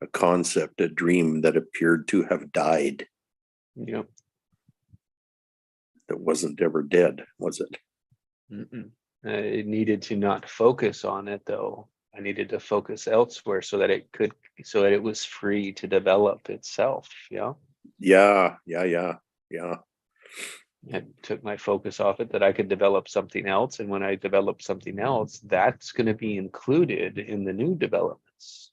A concept, a dream that appeared to have died, Yep. that wasn't ever dead, was it? Mm-mm. It needed to not focus on it though. I needed to focus elsewhere so that it was free to develop itself. Yeah. Yeah. Yeah. Yeah. Yeah. It took my focus off it that I could develop something else. And when I develop something else, that's going to be included in the new developments.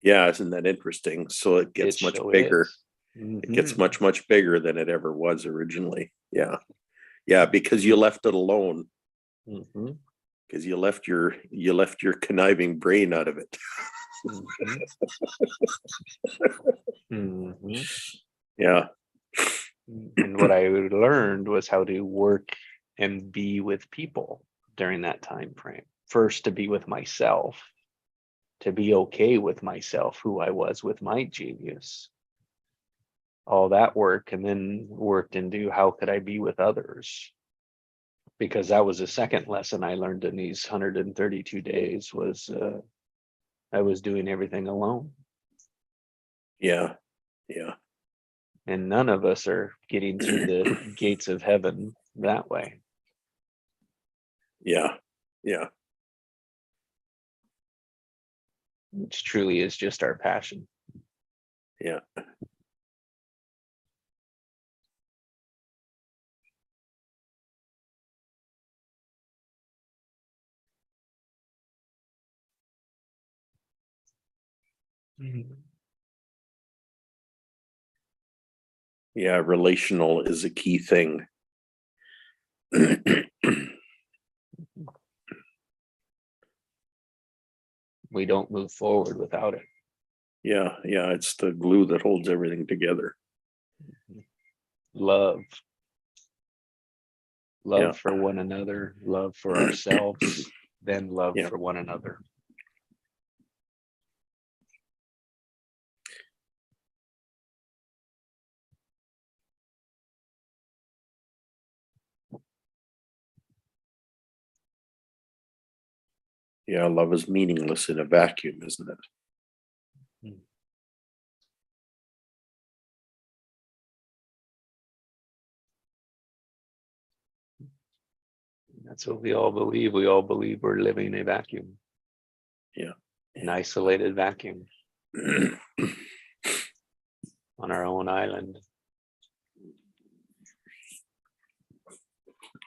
Yeah. Isn't that interesting? So it It gets much so bigger. is. It gets Mhm. much, much bigger than it ever was originally. Yeah. Yeah. Because you left it alone. Mhm. Because you left your conniving brain out of it. Mhm. Mhm. Yeah. And what I learned was how to work and be with people during that time frame. First, to be with myself, to be okay with myself, who I was with my genius, all that work, and then worked into how could I be with others? Because that was the second lesson I learned in these 132 days was I was doing everything alone. Yeah. Yeah. And none of us are getting through the gates of heaven that way. Yeah. Yeah. Which truly is just our passion. Yeah. Mhm. Yeah. Relational is a key thing. We don't move forward without it. Yeah. Yeah. It's the glue that holds everything together. Love, Yeah. love for one another, love for ourselves, then love Yeah. for one another. Yeah. Love is meaningless in a vacuum, isn't it? Mm. That's what we all believe. We all believe we're living a vacuum, Yeah. an isolated vacuum on our own island.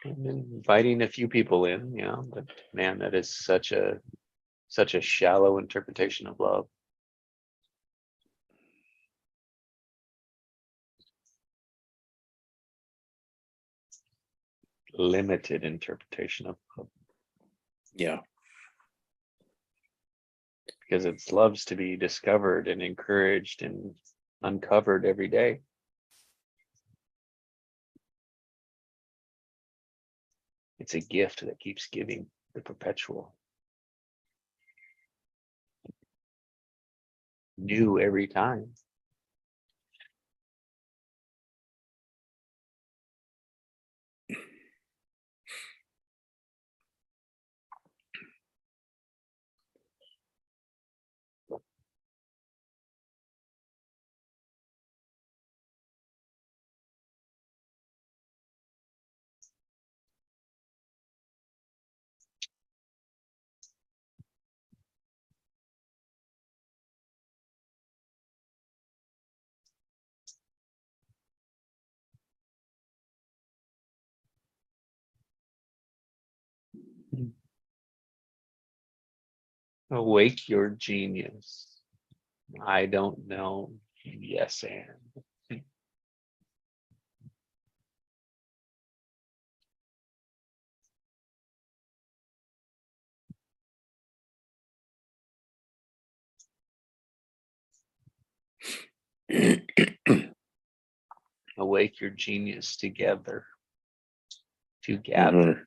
And inviting a few people in, but man, that is such a shallow interpretation of love. Limited interpretation of love. Yeah. Because it's loves to be discovered and encouraged and uncovered every day. It's a gift that keeps giving, the perpetual. New every time. Awake your genius. I don't know. Yes, and Awake your genius together. Mhm.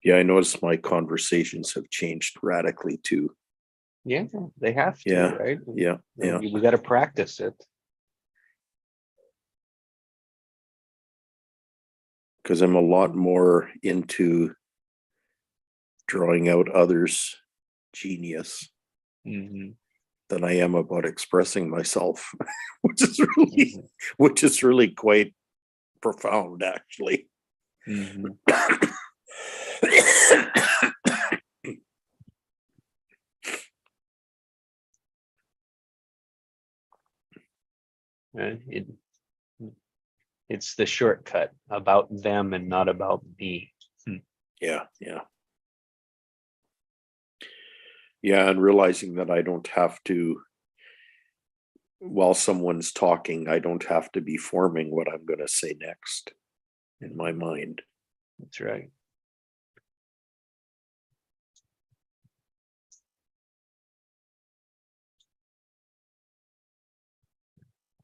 Yeah, I noticed my conversations have changed radically too. Yeah, they have to, Yeah, right? yeah, yeah. We got to practice it. Because I'm a lot more into drawing out others' genius Mhm. than I am about expressing myself, which is really, Mhm. which is really quite profound, actually. Mhm. It, it's the shortcut about them and not about me. Yeah, yeah. Yeah, and realizing that I don't have to, while someone's talking, I don't have to be forming what I'm going to say next in my mind. That's right.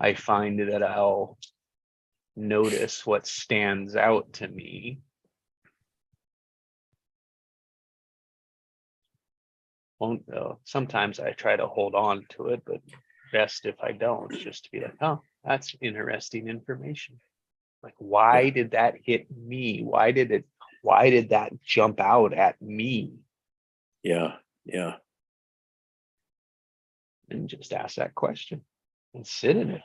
I find that I'll notice what stands out to me. Sometimes I try to hold on to it, but best if I don't, just to be like, oh, that's interesting information. Like, why Yeah, did that hit me? Why did that jump out at me? yeah, yeah. And just ask that question and sit in it.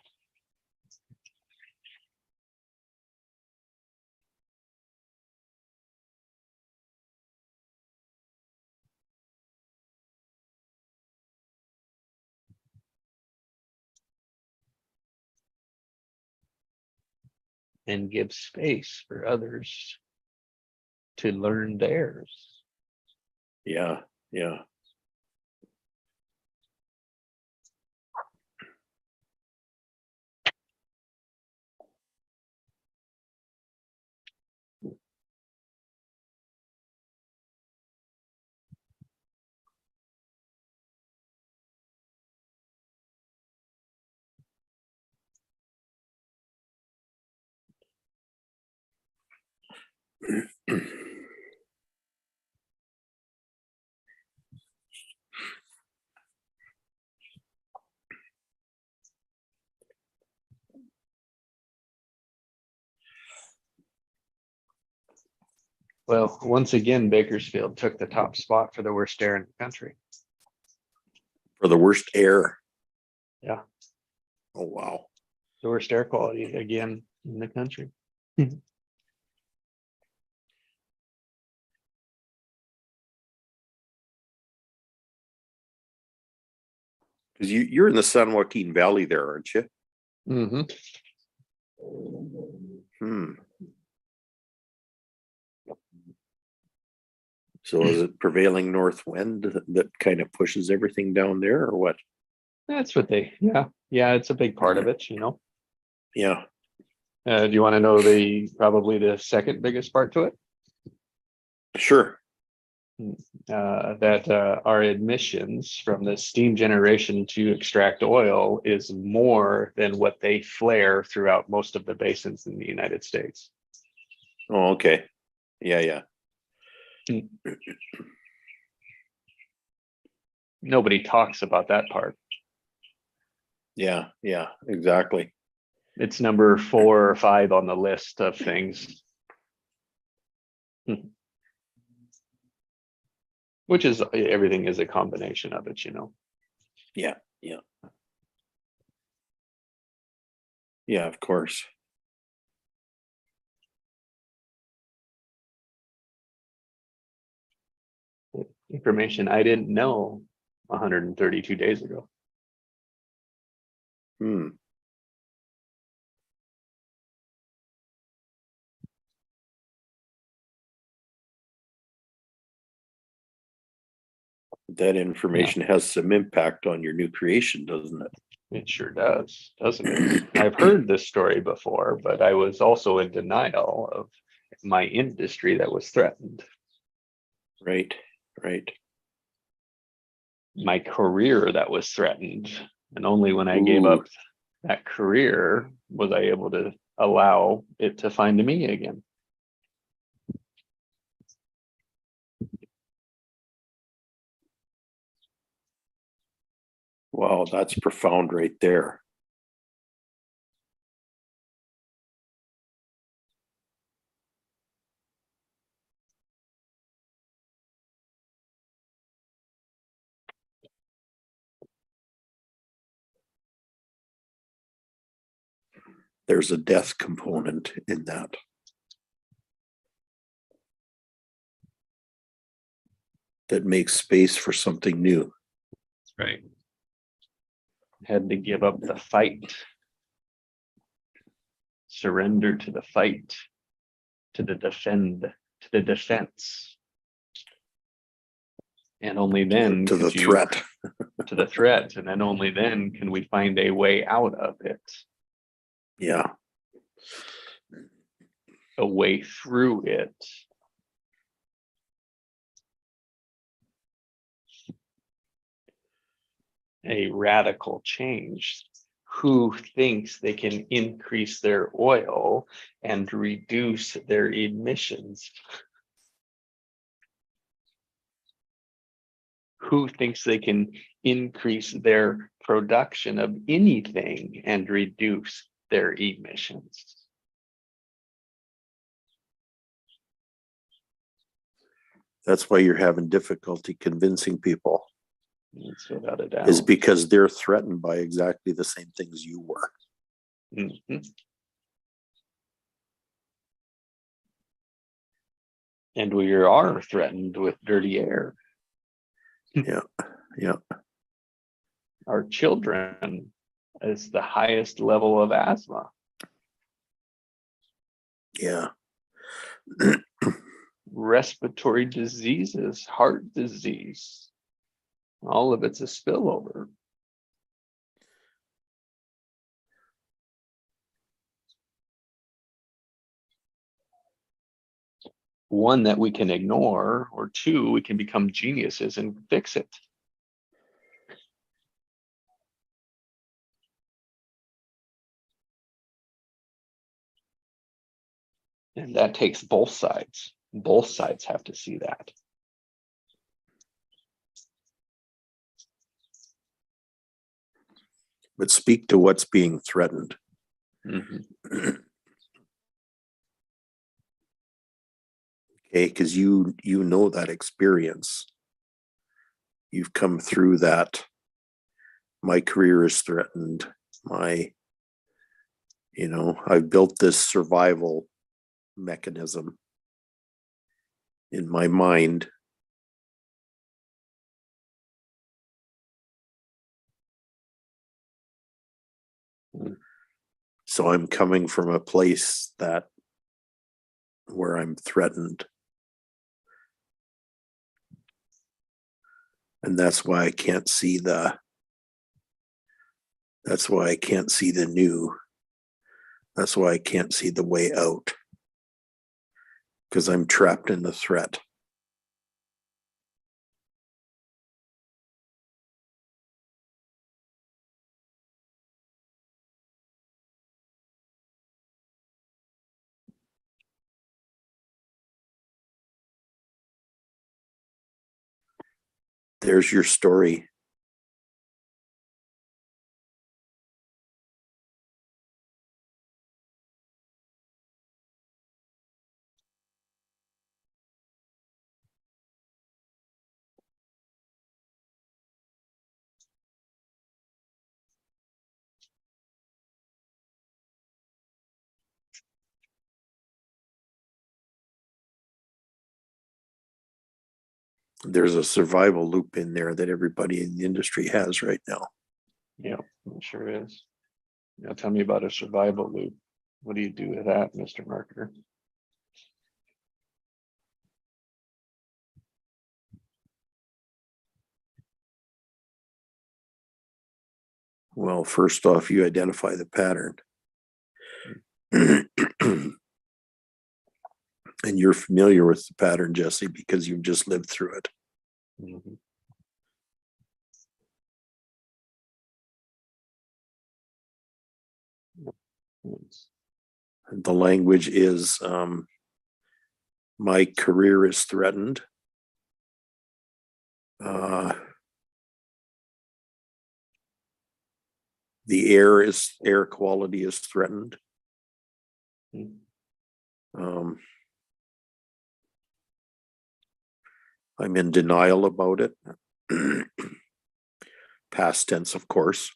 And give space for others to learn theirs. Yeah, yeah. Well, once again, Bakersfield took the top spot for the worst air in the country. For the worst air. Yeah. Oh, wow. The worst air quality again in the country. Because you're in the San Joaquin Valley there, aren't you? Mm-hmm. Hmm. So is it prevailing north wind that kind of pushes everything down there, or what? That's what yeah, it's a big part of it, you know. Yeah, Do you want to know probably the second biggest part to it? sure. That our emissions from the steam generation to extract oil is more than what they flare throughout most of the basins in the United States. Oh, okay. Yeah, yeah. Nobody talks about that part. Yeah, yeah, exactly. It's number 4 or 5 on the list of things. Which is everything is a combination of it, you know. Yeah, yeah. Yeah, of course. Information I didn't know 132 days ago. Hmm. That Yeah, information has some impact on your new creation, doesn't it? it sure does, doesn't it? I've heard this story before, but I was also in denial of my industry that was threatened, Right, right. my career that was threatened. And only when I gave Ooh. up that career was I able to allow it to find me again. Wow, that's profound right there. There's a death component in that. That makes space for something new. Right. Had to give up the fight. Surrender to the fight. To the defense. And only then To the could you, threat. to the threat, and then only then can we find a way out of it, Yeah. a way through it. A radical change. Who thinks they can increase their oil and reduce their emissions? Who thinks they can increase their production of anything and reduce their emissions? That's why you're having difficulty convincing people. It's without a doubt. Is because they're threatened by exactly the same things you were. Mhm. And we are threatened with dirty air. Yeah. Yeah. Our children is the highest level of asthma. Yeah. Respiratory diseases, heart disease, all of it's a spillover. One, that we can ignore, or two, we can become geniuses and fix it. And that takes both sides. Both sides have to see that. But speak to what's being threatened. Mm-hmm. Okay, because you know that experience. You've come through that. My career is threatened. I've built this survival mechanism in my mind. So I'm coming from a place where I'm threatened. And that's why I can't see the new. That's why I can't see the way out. Because I'm trapped in the threat. There's your story. There's a survival loop in there that everybody in the industry has right now. Yeah, it sure is. Now tell me about a survival loop. What do you do with that, Mr. Marketer? Well, first off, you identify the pattern. And you're familiar with the pattern, Jesse, because you've just lived through it. Mm-hmm. The language is, my career is threatened. The air quality is threatened. I'm in denial about it. Past tense, of course.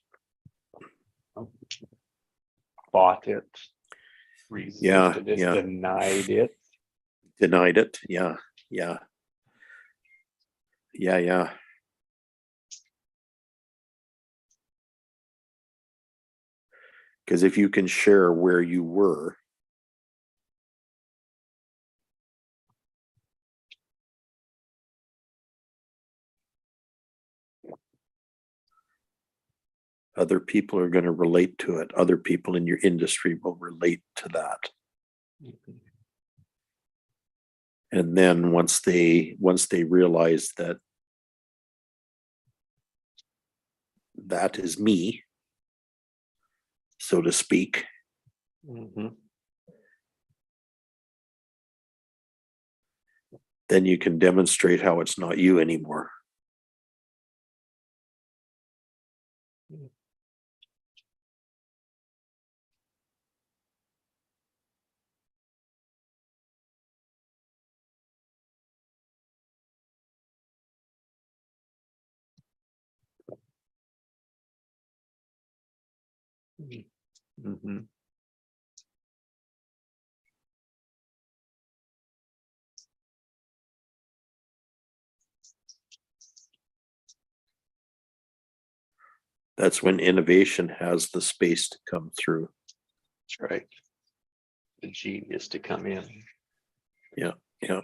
Fought it. Yeah, Resisted it, yeah. denied it. Denied it. Yeah, yeah. Yeah, yeah. Because if you can share where you were, other people are going to relate to it. Other people in your industry will relate to that. And then once they realize that that is me, so to speak, then you can demonstrate how it's not you anymore. That's when innovation has the space to come through. That's right. The genius to come in. Yeah, yeah.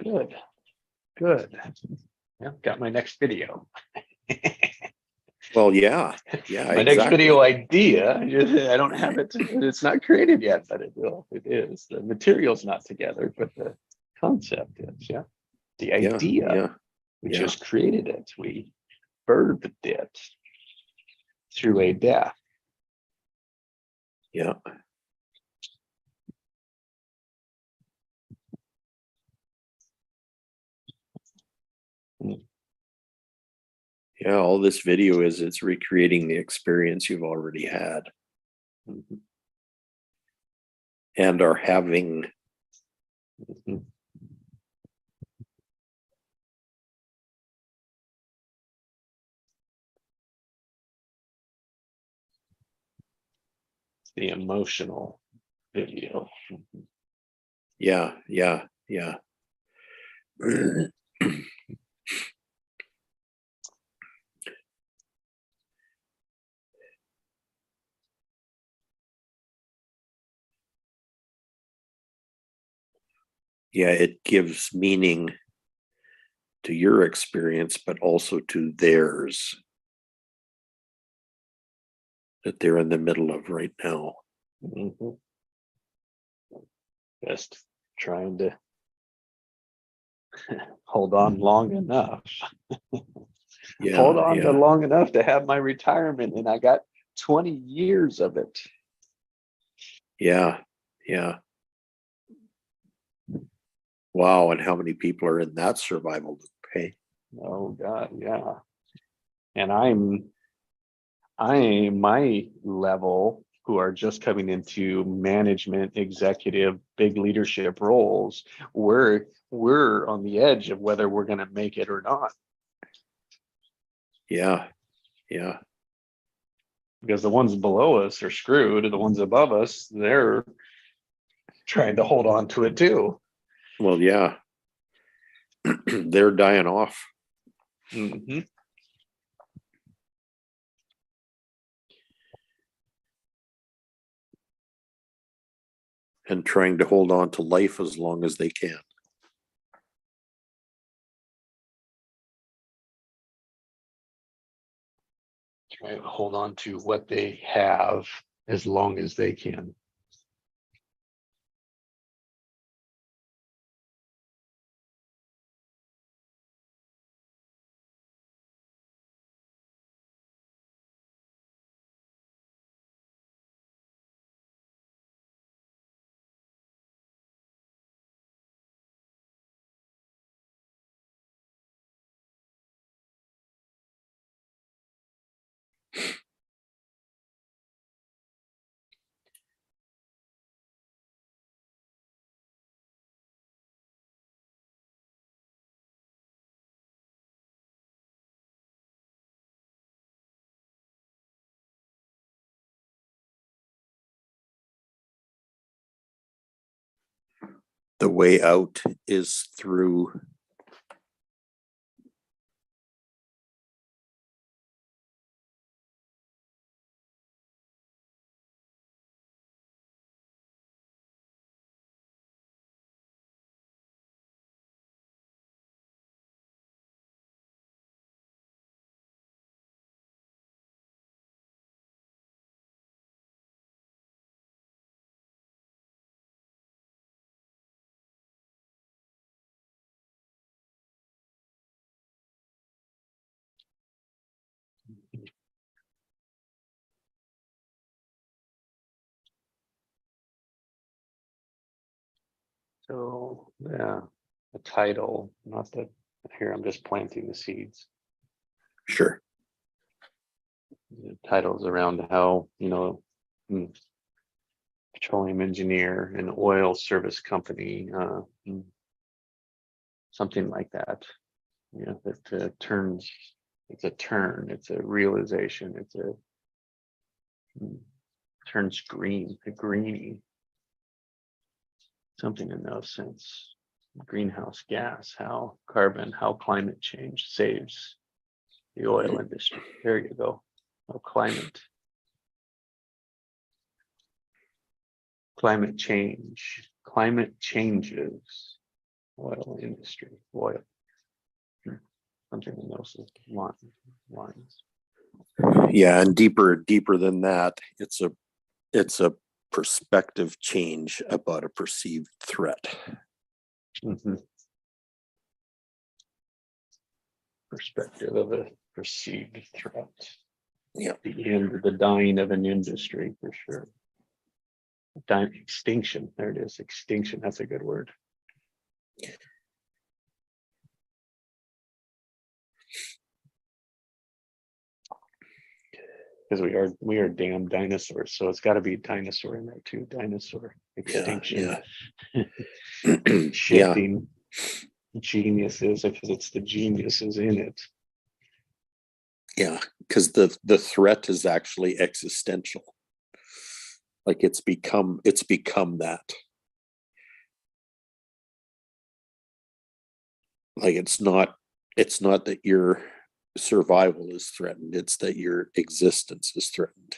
Good. Good. Yeah, got my next video. Well, yeah, yeah. My next video idea. I don't have it. It's not created yet, but it will. It is. The material's not together, but the concept is. Yeah. The idea. Yeah, We yeah. just created it. We birthed it through a death. Yeah. Yeah, all this video is, it's recreating the experience you've already had and are having. The emotional video. Yeah, yeah, yeah. Yeah, it gives meaning to your experience, but also to theirs that they're in the middle of right now. Just trying to hold on long enough. Yeah, Hold on to yeah. long enough to have my retirement, and I got 20 years of it. Yeah, yeah. Wow, and how many people are in that survival pay? Oh God, yeah. And my level who are just coming into management, executive, big leadership roles, we're on the edge of whether we're going to make it or not. Yeah. Yeah. Because the ones below us are screwed, and the ones above us, they're trying to hold on to it too. Well, yeah. They're dying off. Mm-hmm. And trying to hold on to life as long as they can. Try to hold on to what they have as long as they can. The way out is through So yeah, the title, not the here. I'm just planting the seeds. sure. The titles around how petroleum engineer, an oil service company, something like that. That turns. It's a turn. It's a realization. It's a turns green, a greeny. Something in those sense. Greenhouse gas, how carbon, how climate change saves the oil industry. There you go. How climate changes oil industry, oil. Something in those lines. Yeah, and deeper than that, it's a perspective change about a perceived threat. Mm-hmm. Perspective of a perceived threat. Yeah. The end of the dying of an industry, for sure. Extinction. There it is. Extinction. That's a good word. Because we are damn dinosaurs, so it's got to be dinosaur in there too. Dinosaur extinction. Yeah. Shifting geniuses, because it's the geniuses in it. Yeah, because the threat is actually existential. Like it's become that. Like it's not that your survival is threatened, it's that your existence is threatened.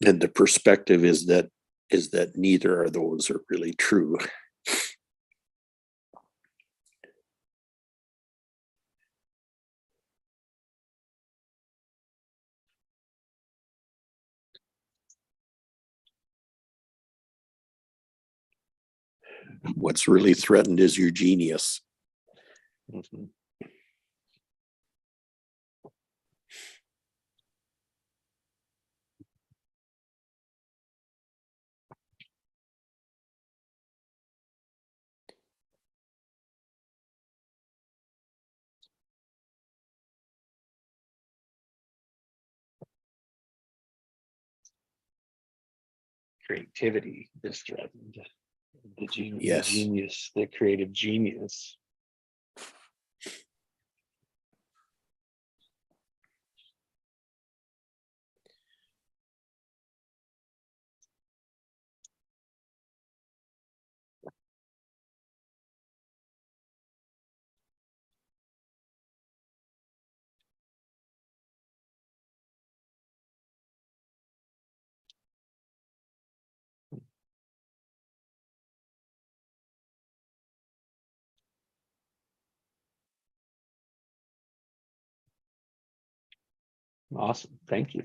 And the perspective is that neither of those are really true. What's really threatened is your genius. Mm-hmm. creativity is threatened. The Yes. genius, the creative genius. Awesome. Thank you.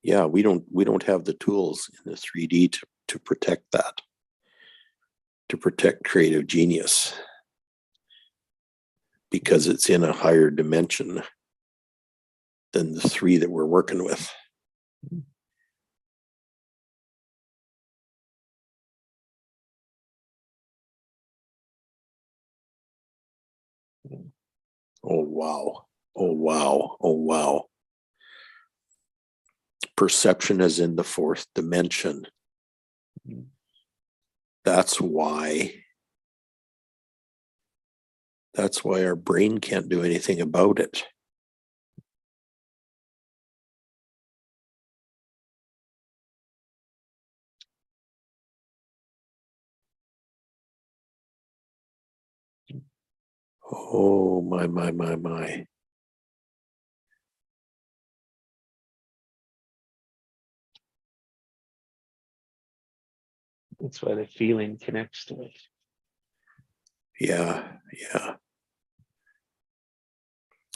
Yeah, we don't have the tools in the 3D to protect that, to protect creative genius, because it's in a higher dimension than the 3 that we're working with. Oh wow. Oh wow. Oh wow. Perception is in the 4th dimension. That's why our brain can't do anything about it. Oh my. That's why the feeling connects to it. Yeah.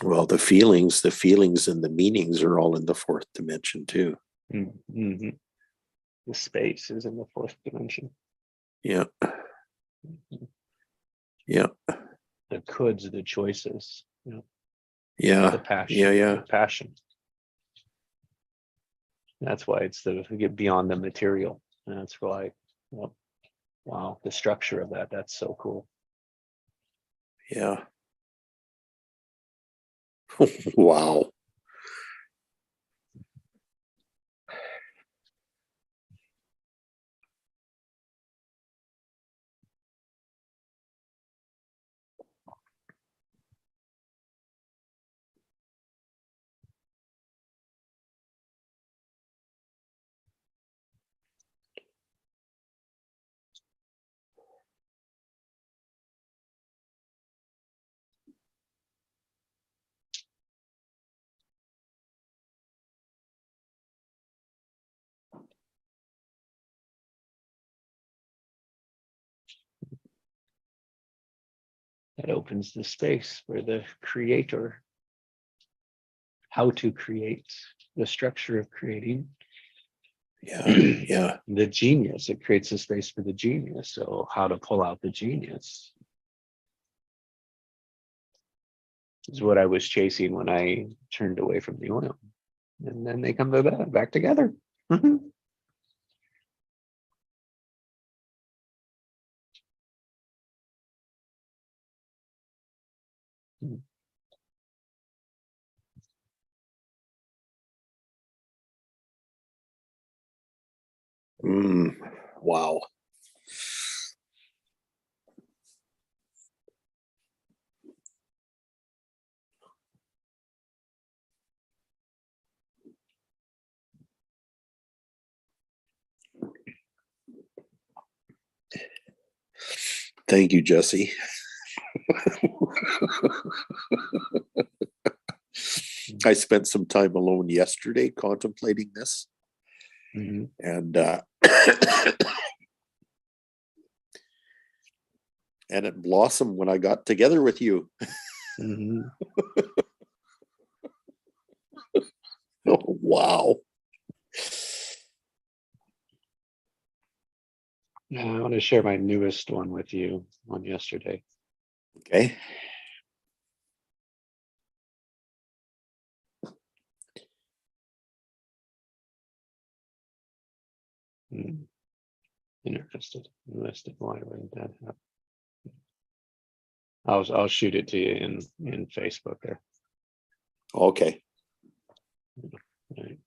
Well, the feelings and the meanings are all in the 4th dimension too. Mm-hmm. The space is in the 4th dimension. Yeah. Mm-hmm. Yeah. The coulds, the choices. Yeah. The passion. Yeah. The passion. That's why it's get beyond the material. And that's why, well, wow, the structure of that's so cool. Yeah. Wow. That opens the space for the creator. How to create, the structure of creating. Yeah. The genius, it creates a space for the genius. So how to pull out the genius is what I was chasing when I turned away from the oil. And then they come back together. Wow. Thank you, Jesse. I spent some time alone yesterday contemplating this. Mm-hmm. And and it blossomed when I got together with you. Mm-hmm. Oh, wow. Now, I want to share my newest one with you on yesterday. Okay. Interested. Why would that happen? I'll shoot it to you in Facebook there. Okay. Right.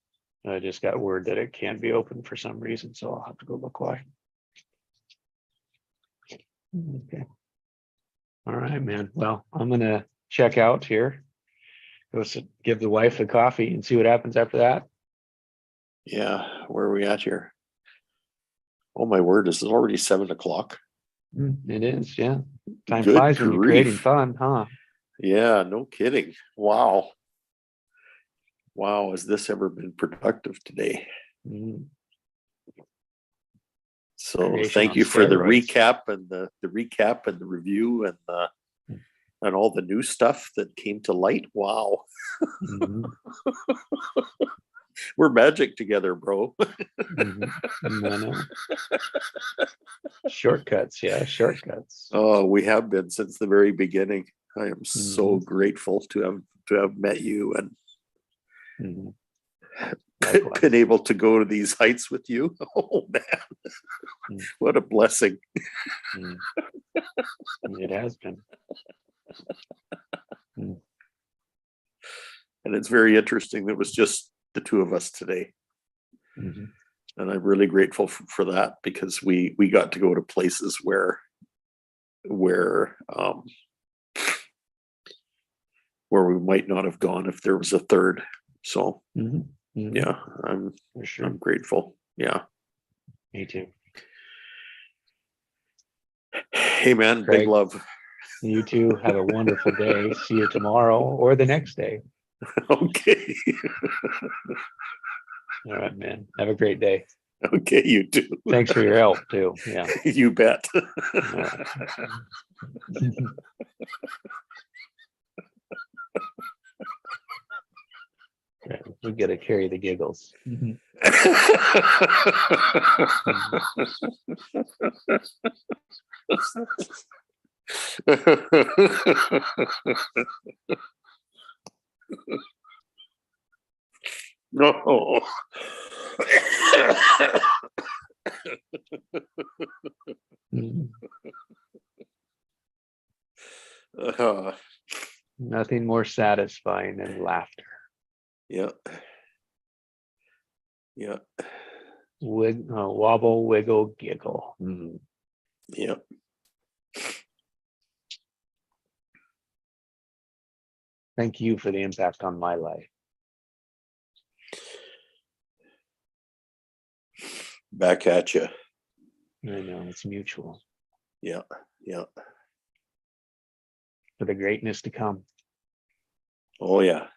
I just got word that it can't be opened for some reason, so I'll have to go look why. Okay. All right, man. Well, I'm gonna check out here. Give the wife a coffee and see what happens after that. Yeah, where are we at here? Oh my word, this is already 7 o'clock. It is, yeah. Time Good flies when you're creating grief. fun, huh? Yeah, no kidding. Wow. Wow, has this ever been productive today? Mm, So Creation thank on you for the steroids. recap and the recap and the review and all the new stuff that came to light. Wow. Mhm, We're magic together, bro. mhm. I know. Shortcuts, yeah, shortcuts. Oh, we have been since the very beginning. I am so Mhm, grateful to have met you and mhm. been Likewise. able to go to these heights with you. Oh man, Mm, what a blessing. mm. It has been. Mm, And it's very interesting that it was just the two of us today. mhm, And I'm really grateful for that because we got to go to places where where we might not have gone if there was a third. So mhm, mhm. yeah, For sure. I'm grateful. Yeah. Me too. Hey man, big Craig, love. you too. Have a wonderful day. See you tomorrow or the next day. Okay. All right, man. Have a great day. Okay, you too. Thanks for your help too. Yeah. You bet. All right. Right, we got to carry the giggles. Mhm. No. Mhm. Uh, Nothing more satisfying than laughter. yeah. Yeah. Wobble, wiggle, giggle. Mhm. Yeah. Thank you for the impact on my life. Back at you. I know it's mutual Yeah. Yeah. for the greatness to come. Oh yeah.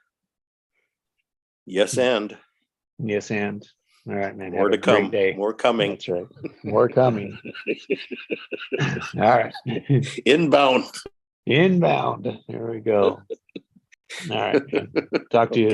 Yes, and Yes, and all right, man. more Have a to great come. day. More coming. That's right. More coming. All right. Inbound. Inbound. There we go. All right, man. Talk to you Okay.